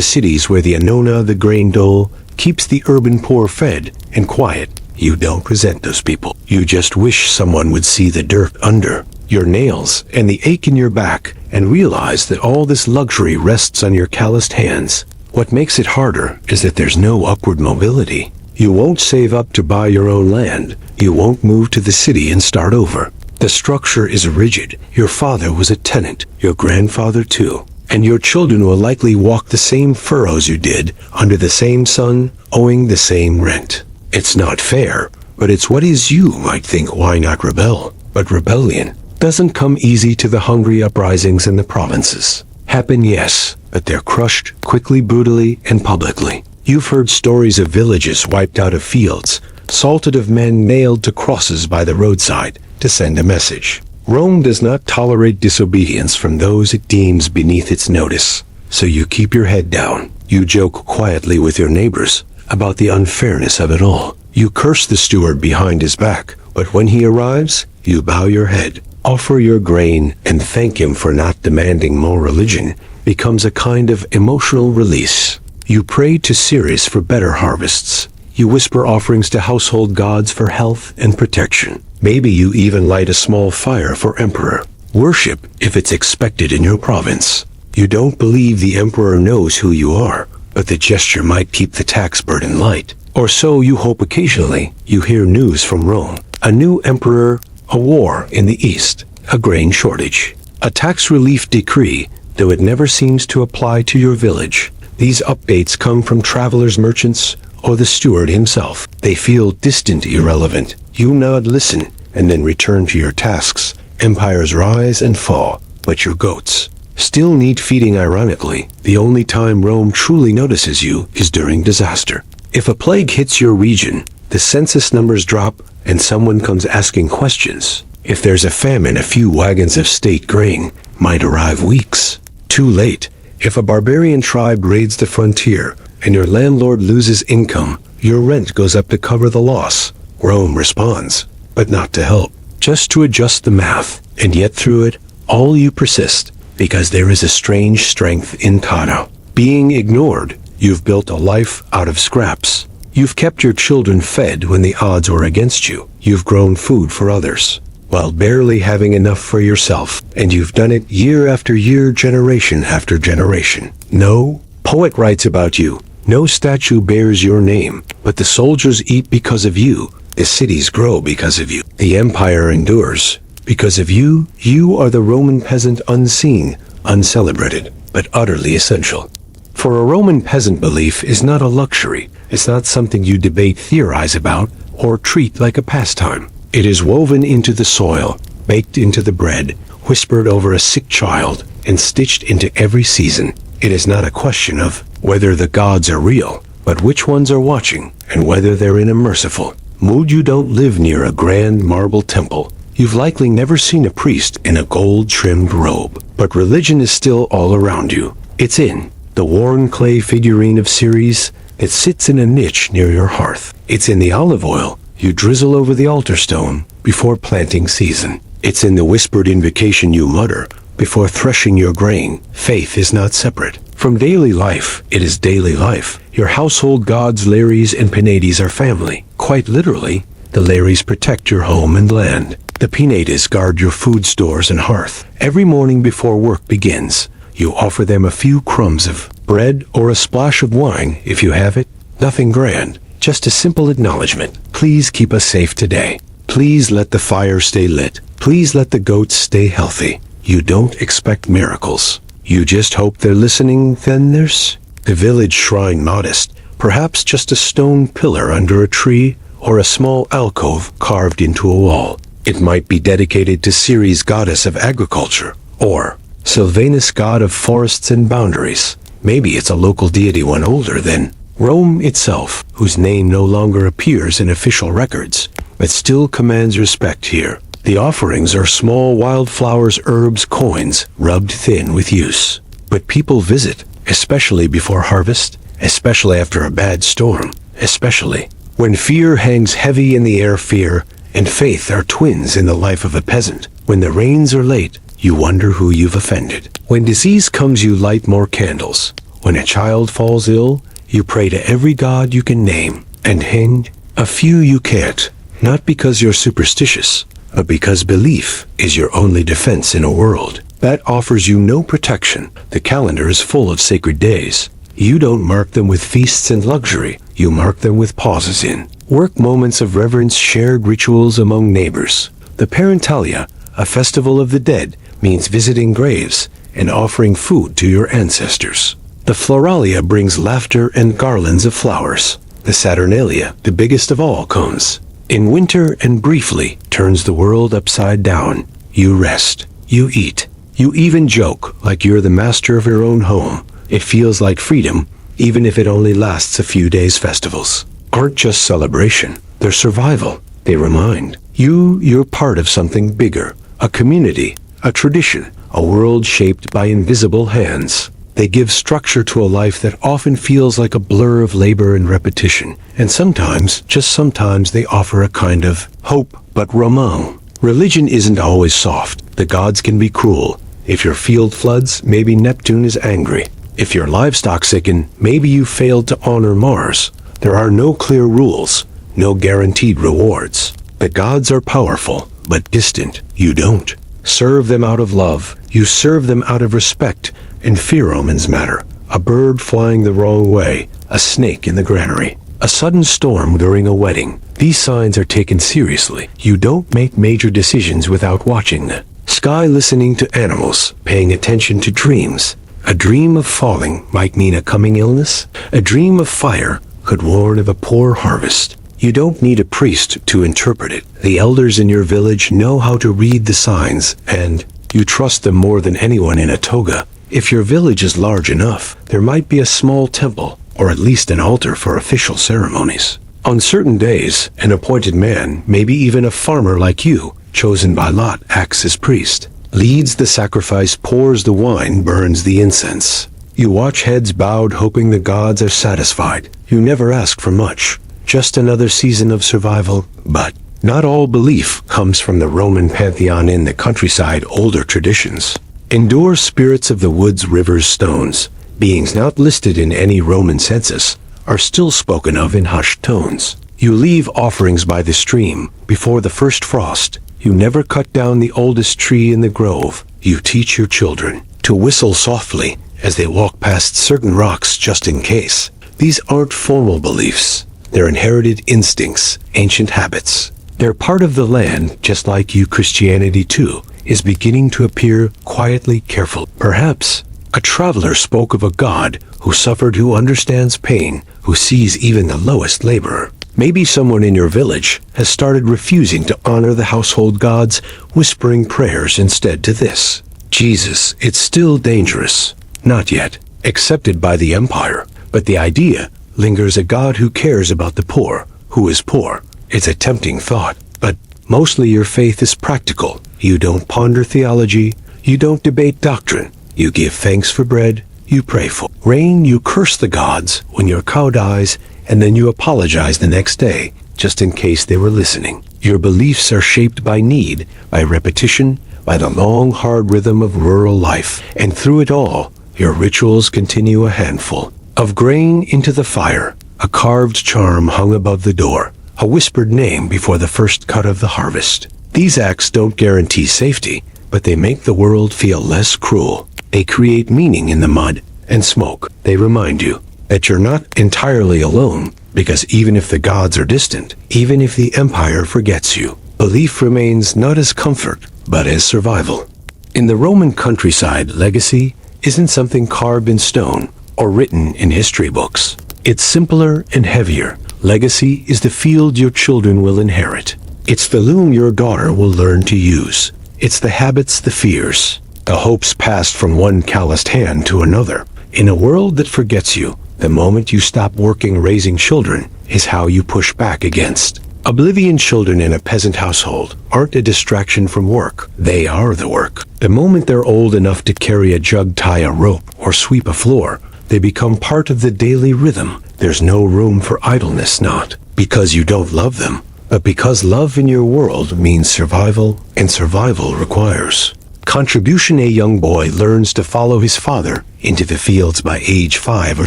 cities where the Anona, the grain dole, keeps the urban poor fed and quiet. You don't resent those people. You just wish someone would see the dirt under your nails and the ache in your back and realize that all this luxury rests on your calloused hands. What makes it harder is that there's no upward mobility. You won't save up to buy your own land. You won't move to the city and start over. The structure is rigid. Your father was a tenant, your grandfather too, and your children will likely walk the same furrows you did, under the same sun, owing the same rent. It's not fair, but it's what is. You might think, why not rebel? But rebellion doesn't come easy to the hungry. Uprisings in the provinces happen, yes, but they're crushed quickly, brutally, and publicly. You've heard stories of villages wiped out of fields, salted, of men nailed to crosses by the roadside to send a message. Rome does not tolerate disobedience from those it deems beneath its notice. So you keep your head down. You joke quietly with your neighbors about the unfairness of it all. You curse the steward behind his back, but when he arrives, you bow your head, offer your grain, and thank him for not demanding more. Religion becomes a kind of emotional release. You pray to Ceres for better harvests. You whisper offerings to household gods for health and protection. Maybe you even light a small fire for emperor worship if it's expected in your province. You don't believe the emperor knows who you are, but the gesture might keep the tax burden light. Or so you hope. Occasionally, you hear news from Rome. A new emperor, a war in the east, a grain shortage, a tax relief decree, though it never seems to apply to your village. These updates come from travelers, merchants, or the steward himself. They feel distant, irrelevant. You nod, listen, and then return to your tasks. Empires rise and fall, but your goats still need feeding. Ironically, the only time Rome truly notices you is during disaster. If a plague hits your region, the census numbers drop and someone comes asking questions. If there's a famine, a few wagons of state grain might arrive weeks too late. If a barbarian tribe raids the frontier and your landlord loses income, your rent goes up to cover the loss. Rome responds, but not to help, just to adjust the math. And yet through it all you persist, because there is a strange strength in Tano. Being ignored, you've built a life out of scraps. You've kept your children fed when the odds were against you. You've grown food for others, while barely having enough for yourself. And you've done it year after year, generation after generation. No poet writes about you. No statue bears your name, but the soldiers eat because of you. The cities grow because of you. The empire endures because of you. You are the Roman peasant, unseen, uncelebrated, but utterly essential. For a Roman peasant, belief is not a luxury. It's not something you debate, theorize about, or treat like a pastime. It is woven into the soil, baked into the bread, whispered over a sick child, and stitched into every season. It is not a question of whether the gods are real, but which ones are watching, and whether they're in a merciful mood. You don't live near a grand marble temple. You've likely never seen a priest in a gold-trimmed robe, but religion is still all around you. It's in the worn clay figurine of Ceres that sits in a niche near your hearth. It's in the olive oil you drizzle over the altar stone before planting season. It's in the whispered invocation you mutter before threshing your grain. Faith is not separate From daily life, it is daily life. Your household gods, Lares and Penates, are family. Quite literally, the Lares protect your home and land. The Penates guard your food stores and hearth. Every morning before work begins, you offer them a few crumbs of bread or a splash of wine if you have it. Nothing grand, just a simple acknowledgement. Please keep us safe today. Please let the fire stay lit. Please let the goats stay healthy. You don't expect miracles. You just hope they're listening. Then there's the village shrine, modest, perhaps just a stone pillar under a tree or a small alcove carved into a wall. It might be dedicated to Ceres, goddess of agriculture, or Sylvanus, god of forests and boundaries. Maybe it's a local deity, one older than Rome itself, whose name no longer appears in official records, but still commands respect here. The offerings are small wildflowers, herbs, coins, rubbed thin with use. But people visit, especially before harvest, especially after a bad storm, especially when fear hangs heavy in the air. Fear and faith are twins in the life of a peasant. When the rains are late, you wonder who you've offended. When disease comes, you light more candles. When a child falls ill, you pray to every god you can name, and hang a few you can't, not because you're superstitious, but because belief is your only defense in a world that offers you no protection. The calendar is full of sacred days. You don't mark them with feasts and luxury. You mark them with pauses in work, moments of reverence, shared rituals among neighbors. The Parentalia, a festival of the dead, means visiting graves and offering food to your ancestors. The Floralia brings laughter and garlands of flowers. The Saturnalia, the biggest of all, comes in winter and briefly turns the world upside down. You rest, you eat, you even joke like you're the master of your own home. It feels like freedom, even if it only lasts a few days. Festivals aren't just celebration, they're survival. They remind you you're part of something bigger, a community, a tradition, a world shaped by invisible hands. They give structure to a life that often feels like a blur of labor and repetition. And sometimes, just sometimes, they offer a kind of hope. But Romain, religion isn't always soft. The gods can be cruel. If your field floods, maybe Neptune is angry. If your livestock sicken, maybe you failed to honor Mars. There are no clear rules, no guaranteed rewards. The gods are powerful, but distant. You don't serve them out of love. You serve them out of respect. And fear omens matter. A bird flying the wrong way, a snake in the granary, a sudden storm during a wedding. These signs are taken seriously. You don't make major decisions without watching the sky, listening to animals, paying attention to dreams. A dream of falling might mean a coming illness. A dream of fire could warn of a poor harvest. You don't need a priest to interpret it. The elders in your village know how to read the signs, and you trust them more than anyone in a toga. If your village is large enough, there might be a small temple, or at least an altar for official ceremonies. On certain days, an appointed man, maybe even a farmer like you, chosen by lot, acts as priest, leads the sacrifice, pours the wine, burns the incense. You watch, heads bowed, hoping the gods are satisfied. You never ask for much, just another season of survival. But not all belief comes from the Roman pantheon. In the countryside, older traditions endure. Spirits of the woods, rivers, stones, beings not listed in any Roman census, are still spoken of in hushed tones. You leave offerings by the stream before the first frost. You never cut down the oldest tree in the grove. You teach your children to whistle softly as they walk past certain rocks, just in case. These aren't formal beliefs. They're inherited instincts, ancient habits. They're part of the land, just like you. Christianity, too, is beginning to appear quietly careful. Perhaps a traveler spoke of a God who suffered, who understands pain, who sees even the lowest laborer. Maybe someone in your village has started refusing to honor the household gods, whispering prayers instead to this Jesus. It's still dangerous, not yet accepted by the empire, but the idea lingers, a God who cares about the poor, who is poor. It's a tempting thought, but mostly your faith is practical. You don't ponder theology, you don't debate doctrine. You give thanks for bread, you pray for rain, you curse the gods when your cow dies, and then you apologize the next day, just in case they were listening. Your beliefs are shaped by need, by repetition, by the long, hard rhythm of rural life. And through it all, your rituals continue. A handful of grain into the fire, a carved charm hung above the door, a whispered name before the first cut of the harvest. These acts don't guarantee safety, but they make the world feel less cruel. They create meaning in the mud and smoke. They remind you that you're not entirely alone, because even if the gods are distant, even if the empire forgets you, belief remains not as comfort, but as survival. In the Roman countryside, legacy isn't something carved in stone or written in history books. It's simpler and heavier. Legacy is the field your children will inherit. It's the loom your daughter will learn to use. It's the habits, the fears, the hopes passed from one calloused hand to another. In a world that forgets you, the moment you stop working, raising children is how you push back against oblivion. Children in a peasant household aren't a distraction from work. They are the work. The moment they're old enough to carry a jug, tie a rope, or sweep a floor, they become part of the daily rhythm. There's no room for idleness, not because you don't love them, but because love in your world means survival, and survival requires contribution. A young boy learns to follow his father into the fields by age 5 or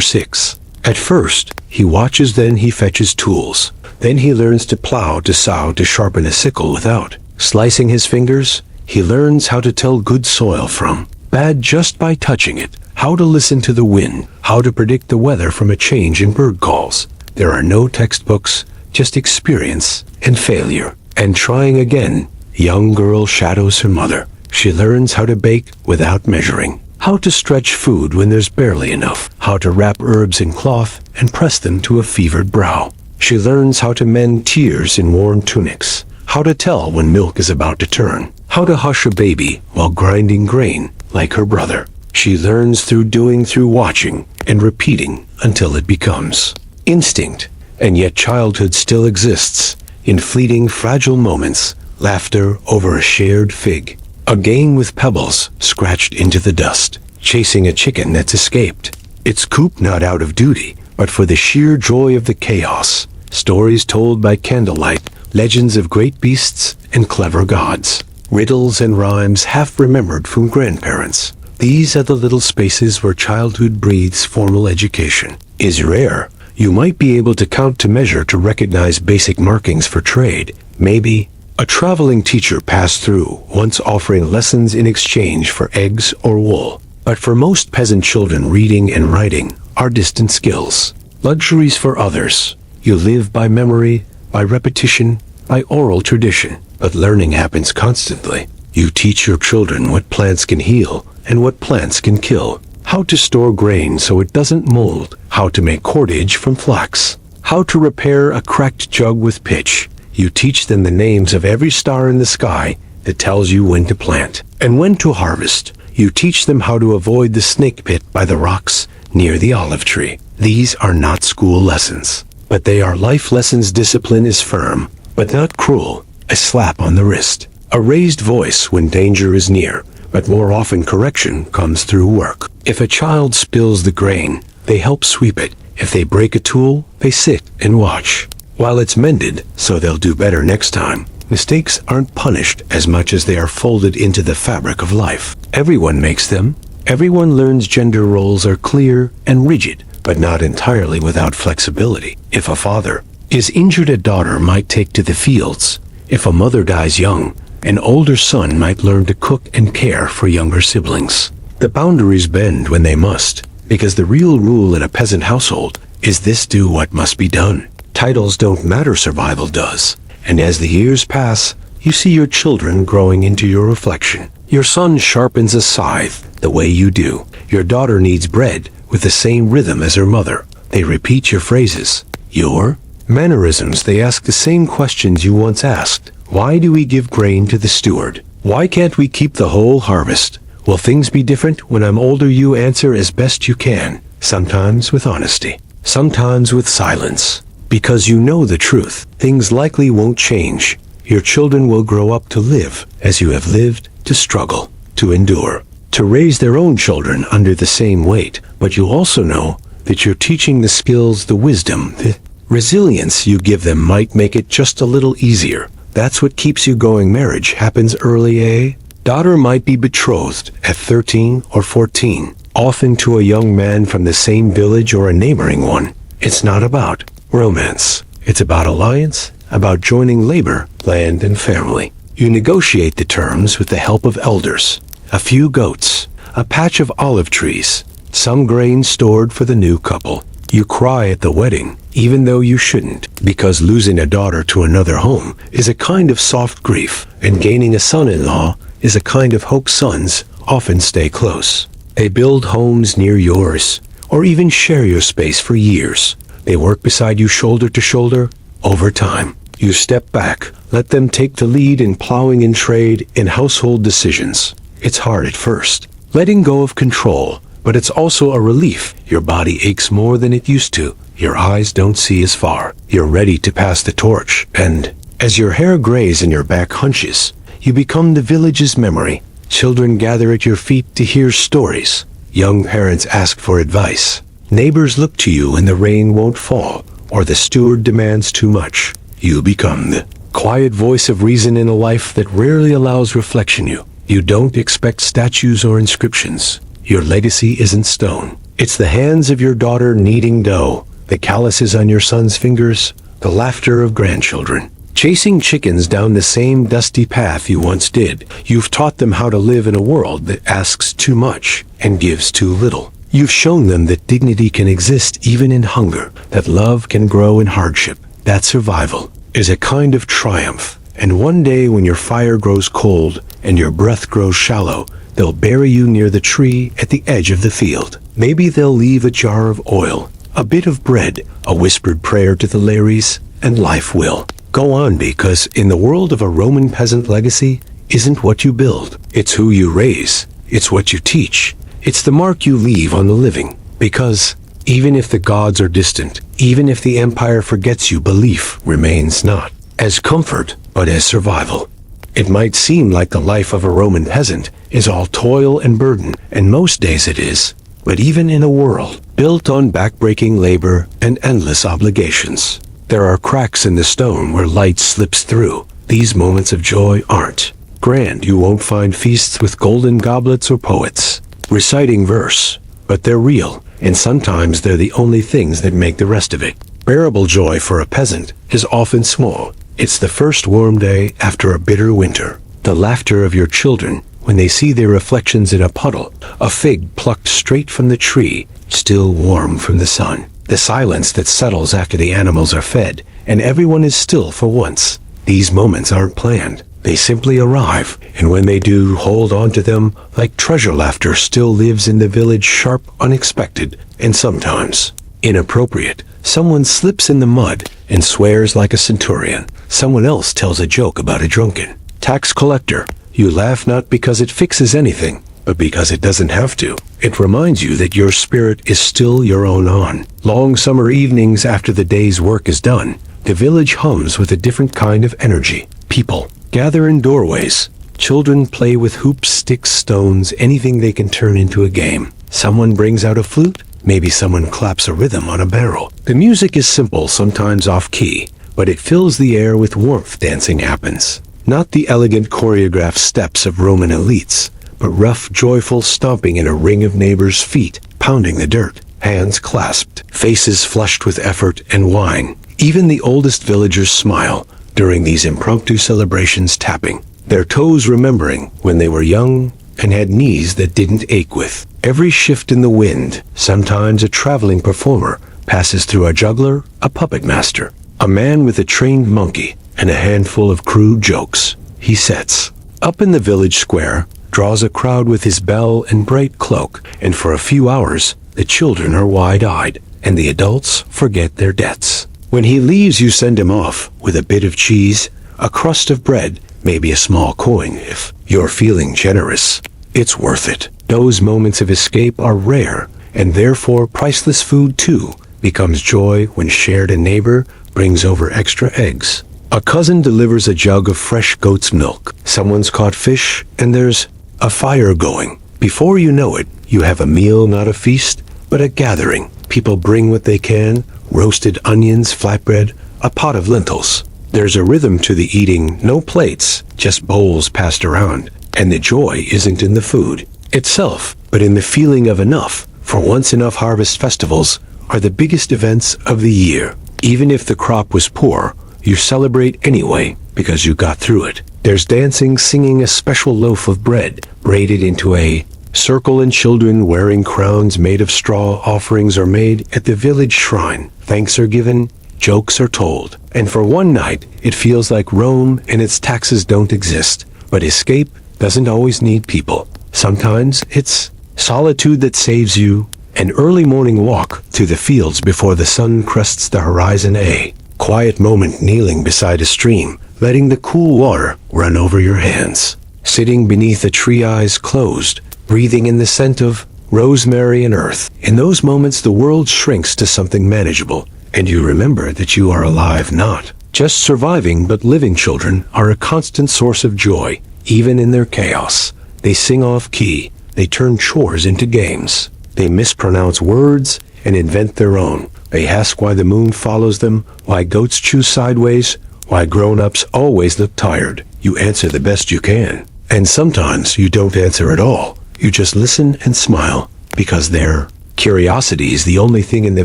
6. At first, he watches, then he fetches tools. Then he learns to plow, to sow, to sharpen a sickle without slicing his fingers. He learns how to tell good soil from bad just by touching it, how to listen to the wind, how to predict the weather from a change in bird calls. There are no textbooks, just experience and failure and trying again. Young girl shadows her mother. She learns how to bake without measuring, how to stretch food when there's barely enough, how to wrap herbs in cloth and press them to a fevered brow. She learns how to mend tears in worn tunics, how to tell when milk is about to turn, how to hush a baby while grinding grain like her brother. She learns through doing, through watching and repeating until it becomes instinct. And yet childhood still exists in fleeting, fragile moments, laughter over a shared fig, a game with pebbles scratched into the dust, chasing a chicken that's escaped its coop, not out of duty, but for the sheer joy of the chaos. Stories told by candlelight, legends of great beasts and clever gods, riddles and rhymes half remembered from grandparents. These are the little spaces where childhood breathes. Formal education is rare. You might be able to count, to measure, to recognize basic markings for trade. Maybe a traveling teacher passed through, once offering lessons in exchange for eggs or wool. But for most peasant children, reading and writing are distant skills, luxuries for others. You live by memory, by repetition, by oral tradition. But learning happens constantly. You teach your children what plants can heal and what plants can kill, how to store grain so it doesn't mold, how to make cordage from flax, how to repair a cracked jug with pitch. You teach them the names of every star in the sky that tells you when to plant and when to harvest. You teach them how to avoid the snake pit by the rocks near the olive tree. These are not school lessons, but they are life lessons. Discipline is firm, but not cruel. A slap on the wrist, a raised voice when danger is near, but more often correction comes through work. If a child spills the grain, they help sweep it. If they break a tool, they sit and watch while it's mended, so they'll do better next time. Mistakes aren't punished as much as they are folded into the fabric of life. Everyone makes them. Everyone learns. Gender roles are clear and rigid, but not entirely without flexibility. If a father is injured, a daughter might take to the fields. If a mother dies young, an older son might learn to cook and care for younger siblings. The boundaries bend when they must, because the real rule in a peasant household is this: do what must be done. Titles don't matter, survival does. And as the years pass, you see your children growing into your reflection. Your son sharpens a scythe the way you do. Your daughter kneads bread with the same rhythm as her mother. They repeat your phrases, your mannerisms. They ask the same questions you once asked. Why do we give grain to the steward? Why can't we keep the whole harvest? Will things be different when I'm older? You answer as best you can, sometimes with honesty, sometimes with silence. Because you know the truth, things likely won't change. Your children will grow up to live as you have lived, to struggle, to endure, to raise their own children under the same weight. But you also know that you're teaching the skills, the wisdom, the resilience you give them might make it just a little easier. That's what keeps you going. Marriage happens early. A daughter might be betrothed at 13 or 14. often to a young man from the same village or a neighboring one. It's not about romance. It's about alliance, about joining labor, land, and family. You negotiate the terms with the help of elders. A few goats, a patch of olive trees, some grain stored for the new couple. You cry at the wedding, even though you shouldn't, because losing a daughter to another home is a kind of soft grief, and gaining a son-in-law is a kind of hope. Sons often stay close. They build homes near yours, or even share your space for years. They work beside you shoulder to shoulder. Over time, you step back, let them take the lead in plowing in trade, in household decisions. It's hard at first, letting go of control, but it's also a relief. Your body aches more than it used to. Your eyes don't see as far. You're ready to pass the torch, and as your hair grays and your back hunches, you become the village's memory. Children gather at your feet to hear stories. Young parents ask for advice. Neighbors look to you when the rain won't fall, or the steward demands too much. You become the quiet voice of reason in a life that rarely allows reflection. You don't expect statues or inscriptions. Your legacy isn't stone. It's the hands of your daughter kneading dough, the calluses on your son's fingers, the laughter of grandchildren. Chasing chickens down the same dusty path you once did, you've taught them how to live in a world that asks too much and gives too little. You've shown them that dignity can exist even in hunger, that love can grow in hardship, that survival is a kind of triumph. And one day when your fire grows cold and your breath grows shallow, they'll bury you near the tree at the edge of the field. Maybe they'll leave a jar of oil, a bit of bread, a whispered prayer to the Lares, and life will go on, because in the world of a Roman peasant, legacy isn't what you build. It's who you raise. It's what you teach. It's the mark you leave on the living. Because even if the gods are distant, even if the empire forgets you, belief remains not as comfort, but as survival. It might seem like the life of a Roman peasant is all toil and burden, and most days it is, but even in a world built on backbreaking labor and endless obligations, there are cracks in the stone where light slips through. These moments of joy aren't grand. You won't find feasts with golden goblets or poets reciting verse, but they're real, and sometimes they're the only things that make the rest of it. Bearable joy for a peasant is often small. It's the first warm day after a bitter winter, the laughter of your children when they see their reflections in a puddle, a fig plucked straight from the tree, still warm from the sun, the silence that settles after the animals are fed, and everyone is still for once. These moments aren't planned. They simply arrive, and when they do, hold on to them like treasure. Laughter still lives in the village, sharp, unexpected, and sometimes inappropriate. Someone slips in the mud and swears like a centurion. Someone else tells a joke about a drunken tax collector. You laugh not because it fixes anything, but because it doesn't have to. It reminds you that your spirit is still your own. On long summer evenings after the day's work is done, the village hums with a different kind of energy. People gather in doorways. Children play with hoops, sticks, stones, anything they can turn into a game. Someone brings out a flute. Maybe someone claps a rhythm on a barrel. The music is simple, sometimes off-key, but it fills the air with warmth. Dancing happens. Not the elegant choreographed steps of Roman elites, but rough, joyful stomping in a ring of neighbors' feet, pounding the dirt, hands clasped, faces flushed with effort and wine. Even the oldest villagers smile during these impromptu celebrations, tapping their toes, remembering when they were young and had knees that didn't ache with every shift in the wind. Sometimes a traveling performer passes through, a juggler, a puppet master, a man with a trained monkey and a handful of crude jokes. He sets up in the village square, draws a crowd with his bell and bright cloak, and for a few hours the children are wide-eyed and the adults forget their debts. When he leaves, you send him off with a bit of cheese, a crust of bread, maybe a small coin if you're feeling generous. It's worth it. Those moments of escape are rare, and therefore priceless. Food, too, becomes joy when shared. A neighbor brings over extra eggs. A cousin delivers a jug of fresh goat's milk. Someone's caught fish, and there's a fire going. Before you know it, you have a meal, not a feast, but a gathering. People bring what they can: roasted onions, flatbread, a pot of lentils. There's a rhythm to the eating, no plates, just bowls passed around. And the joy isn't in the food. itself, but in the feeling of enough. For once, enough harvest festivals are the biggest events of the year. Even if the crop was poor, you celebrate anyway because you got through it. There's dancing, singing, a special loaf of bread braided into a circle, and children wearing crowns made of straw. Offerings are made at the village shrine. Thanks are given, jokes are told. And for one night, it feels like Rome and its taxes don't exist. But escape doesn't always need people. Sometimes it's solitude that saves you. An early morning walk through the fields before the sun crests the horizon. A quiet moment kneeling beside a stream, letting the cool water run over your hands. Sitting beneath a tree, eyes closed, breathing in the scent of rosemary and earth. In those moments, the world shrinks to something manageable, and you remember that you are alive, not just surviving, but living. Children are a constant source of joy, even in their chaos. They sing off key, they turn chores into games. They mispronounce words and invent their own. They ask why the moon follows them, why goats choose sideways, why grown-ups always look tired. You answer the best you can. And sometimes you don't answer at all. You just listen and smile, because their curiosity is the only thing in the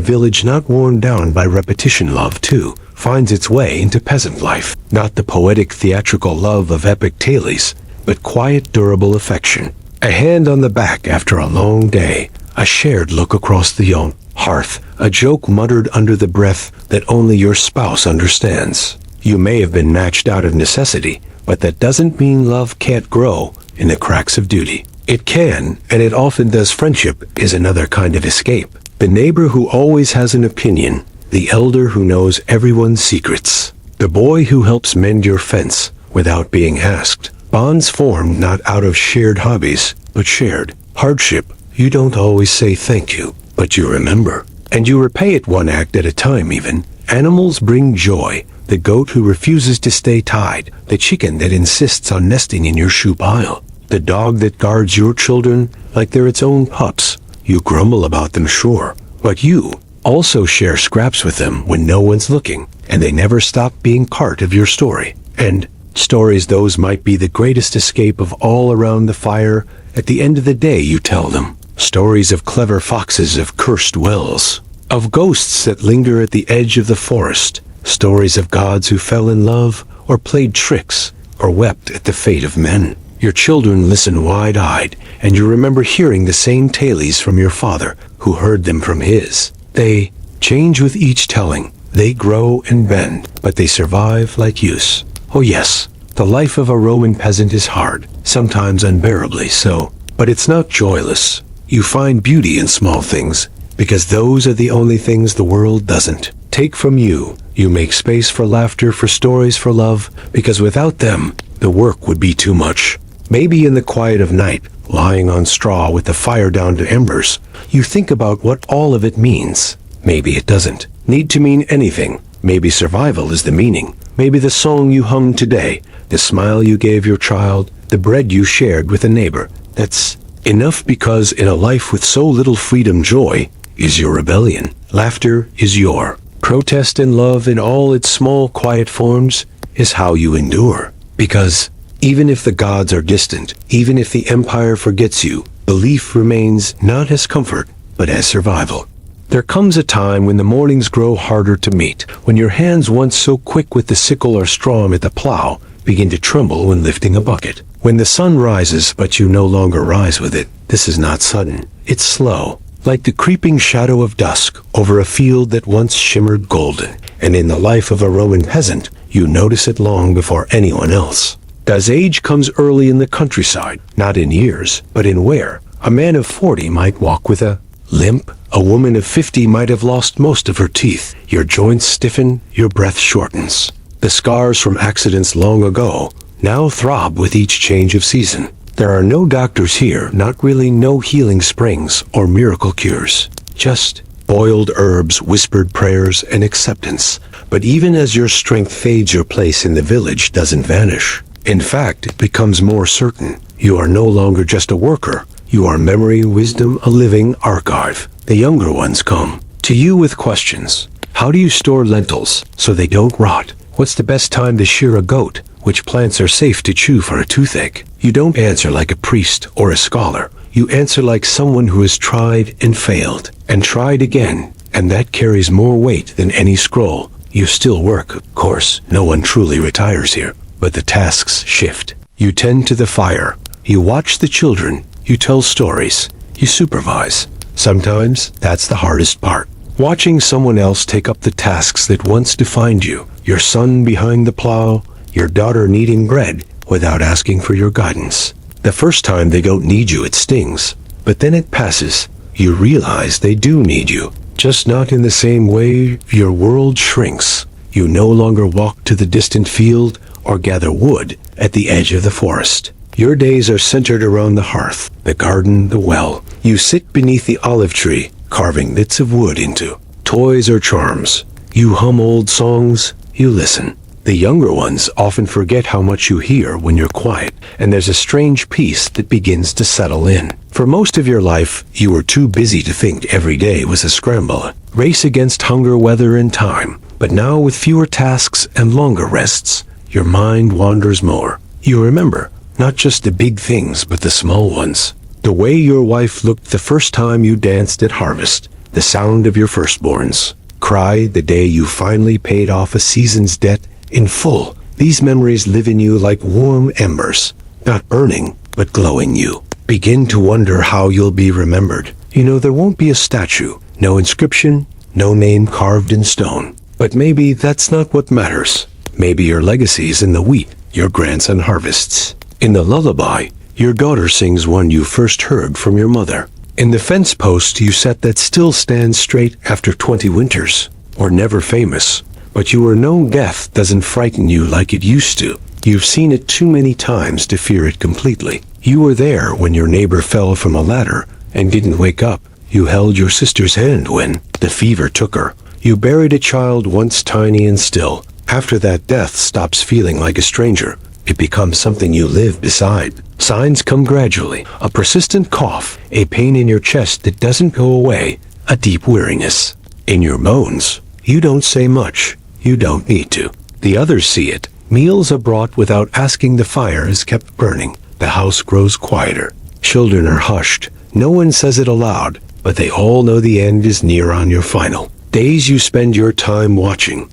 village not worn down by repetition. Love, too, finds its way into peasant life. Not the poetic, theatrical love of epic tales, but quiet, durable affection. A hand on the back after a long day, a shared look across the young hearth, a joke muttered under the breath that only your spouse understands. You may have been matched out of necessity, but that doesn't mean love can't grow in the cracks of duty. It can, and it often does. Friendship is another kind of escape. The neighbor who always has an opinion, the elder who knows everyone's secrets, the boy who helps mend your fence without being asked. Bonds formed not out of shared hobbies, but shared hardship. You don't always say thank you, but you remember. And you repay it one act at a time even. Animals bring joy. The goat who refuses to stay tied. The chicken that insists on nesting in your shoe pile. The dog that guards your children like they're its own pups. You grumble about them, sure, but you also share scraps with them when no one's looking, and they never stop being part of your story. And stories, those might be the greatest escape of all. Around the fire, at the end of the day, you tell them. Stories of clever foxes, of cursed wells, of ghosts that linger at the edge of the forest. Stories of gods who fell in love, or played tricks, or wept at the fate of men. Your children listen wide-eyed, and you remember hearing the same tales from your father, who heard them from his. They change with each telling. They grow and bend, but they survive like use. Oh yes, the life of a Roman peasant is hard, sometimes unbearably so, but it's not joyless. You find beauty in small things, because those are the only things the world doesn't take from you. You make space for laughter, for stories, for love, because without them, the work would be too much. Maybe in the quiet of night, lying on straw with the fire down to embers, you think about what all of it means. Maybe it doesn't need to mean anything. Maybe survival is the meaning. Maybe the song you hummed today, the smile you gave your child, the bread you shared with a neighbor, that's enough. Because in a life with so little freedom, joy is your rebellion. Laughter is your protest, and love in all its small, quiet forms is how you endure. Because even if the gods are distant, even if the empire forgets you, belief remains not as comfort, but as survival. There comes a time when the mornings grow harder to meet, when your hands, once so quick with the sickle or strong at the plow, begin to tremble when lifting a bucket. When the sun rises, but you no longer rise with it. This is not sudden, it's slow, like the creeping shadow of dusk over a field that once shimmered golden. And in the life of a Roman peasant, you notice it long before anyone else. As age comes early in the countryside, not in years, but in wear. A man of 40 might walk with a limp. A woman of 50 might have lost most of her teeth. Your joints stiffen, your breath shortens. The scars from accidents long ago now throb with each change of season. There are no doctors here, not really, no healing springs or miracle cures. Just boiled herbs, whispered prayers, and acceptance. But even as your strength fades, your place in the village doesn't vanish. In fact, it becomes more certain. You are no longer just a worker. You are memory, wisdom, a living archive. The younger ones come to you with questions. How do you store lentils so they don't rot? What's the best time to shear a goat? Which plants are safe to chew for a toothache? You don't answer like a priest or a scholar. You answer like someone who has tried and failed, and tried again, and that carries more weight than any scroll. You still work, of course. No one truly retires here, but the tasks shift. You tend to the fire. You watch the children. You tell stories. You supervise. Sometimes that's the hardest part. Watching someone else take up the tasks that once defined you. Your son behind the plow, your daughter kneading bread without asking for your guidance. The first time they don't need you, it stings. But then it passes. You realize they do need you. Just not in the same way. Your world shrinks. You no longer walk to the distant field or gather wood at the edge of the forest. Your days are centered around the hearth, the garden, the well. You sit beneath the olive tree, carving bits of wood into toys or charms. You hum old songs. You listen. The younger ones often forget how much you hear when you're quiet, and there's a strange peace that begins to settle in. For most of your life, you were too busy to think every day was a scramble, a race against hunger, weather, and time. But now, with fewer tasks and longer rests, your mind wanders more. You remember, not just the big things, but the small ones. The way your wife looked the first time you danced at harvest, the sound of your firstborns cry the day you finally paid off a season's debt in full. These memories live in you like warm embers, not burning, but glowing you. Begin to wonder how you'll be remembered. You know, there won't be a statue, no inscription, no name carved in stone. But maybe that's not what matters. Maybe your legacy's in the wheat your grandson harvests, in the lullaby your daughter sings one you first heard from your mother, in the fence post you set that still stands straight after 20 winters. Or never famous, but you know death doesn't frighten you like it used to. You've seen it too many times to fear it completely. You were there when your neighbor fell from a ladder and didn't wake up. You held your sister's hand when the fever took her. You buried a child once tiny and still. After that, death stops feeling like a stranger. It becomes something you live beside. Signs come gradually. A persistent cough, a pain in your chest that doesn't go away, a deep weariness in your bones. You don't say much. You don't need to. The others see it. Meals are brought without asking. The fire is kept burning. The house grows quieter. Children are hushed. No one says it aloud, but they all know the end is near. On your final days, you spend your time watching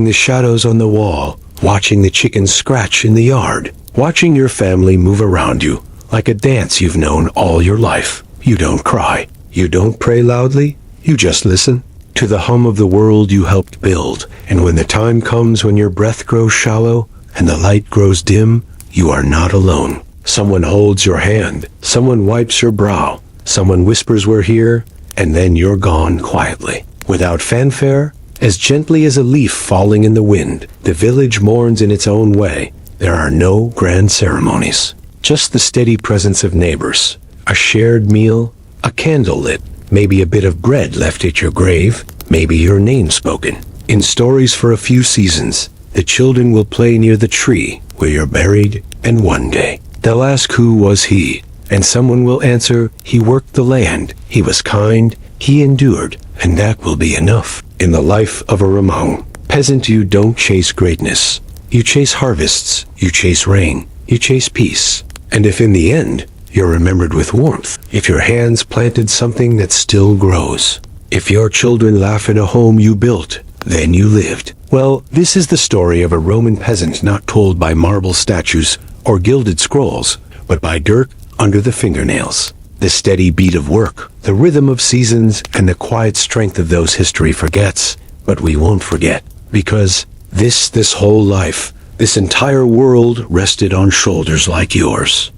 the shadows on the wall, watching the chickens scratch in the yard, watching your family move around you like a dance you've known all your life. You don't cry. You don't pray loudly. You just listen to the hum of the world you helped build. And when the time comes when your breath grows shallow and the light grows dim, you are not alone. Someone holds your hand. Someone wipes your brow. Someone whispers, "We're here," and then you're gone quietly. Without fanfare, as gently as a leaf falling in the wind, the village mourns in its own way. There are no grand ceremonies, just the steady presence of neighbors, a shared meal, a candle lit, maybe a bit of bread left at your grave, maybe your name spoken in stories for a few seasons. The children will play near the tree where you're buried, and one day they'll ask, "Who was he?" And someone will answer, "He worked the land, he was kind, he endured," and that will be enough. In the life of a Ramon peasant, you don't chase greatness. You chase harvests, you chase rain, you chase peace. And if in the end you're remembered with warmth, if your hands planted something that still grows, if your children laugh in a home you built, then you lived. Well, this is the story of a Roman peasant, not told by marble statues or gilded scrolls, but by dirt under the fingernails. The steady beat of work, the rhythm of seasons, and the quiet strength of those history forgets. But we won't forget, because this whole life, this entire world rested on shoulders like yours.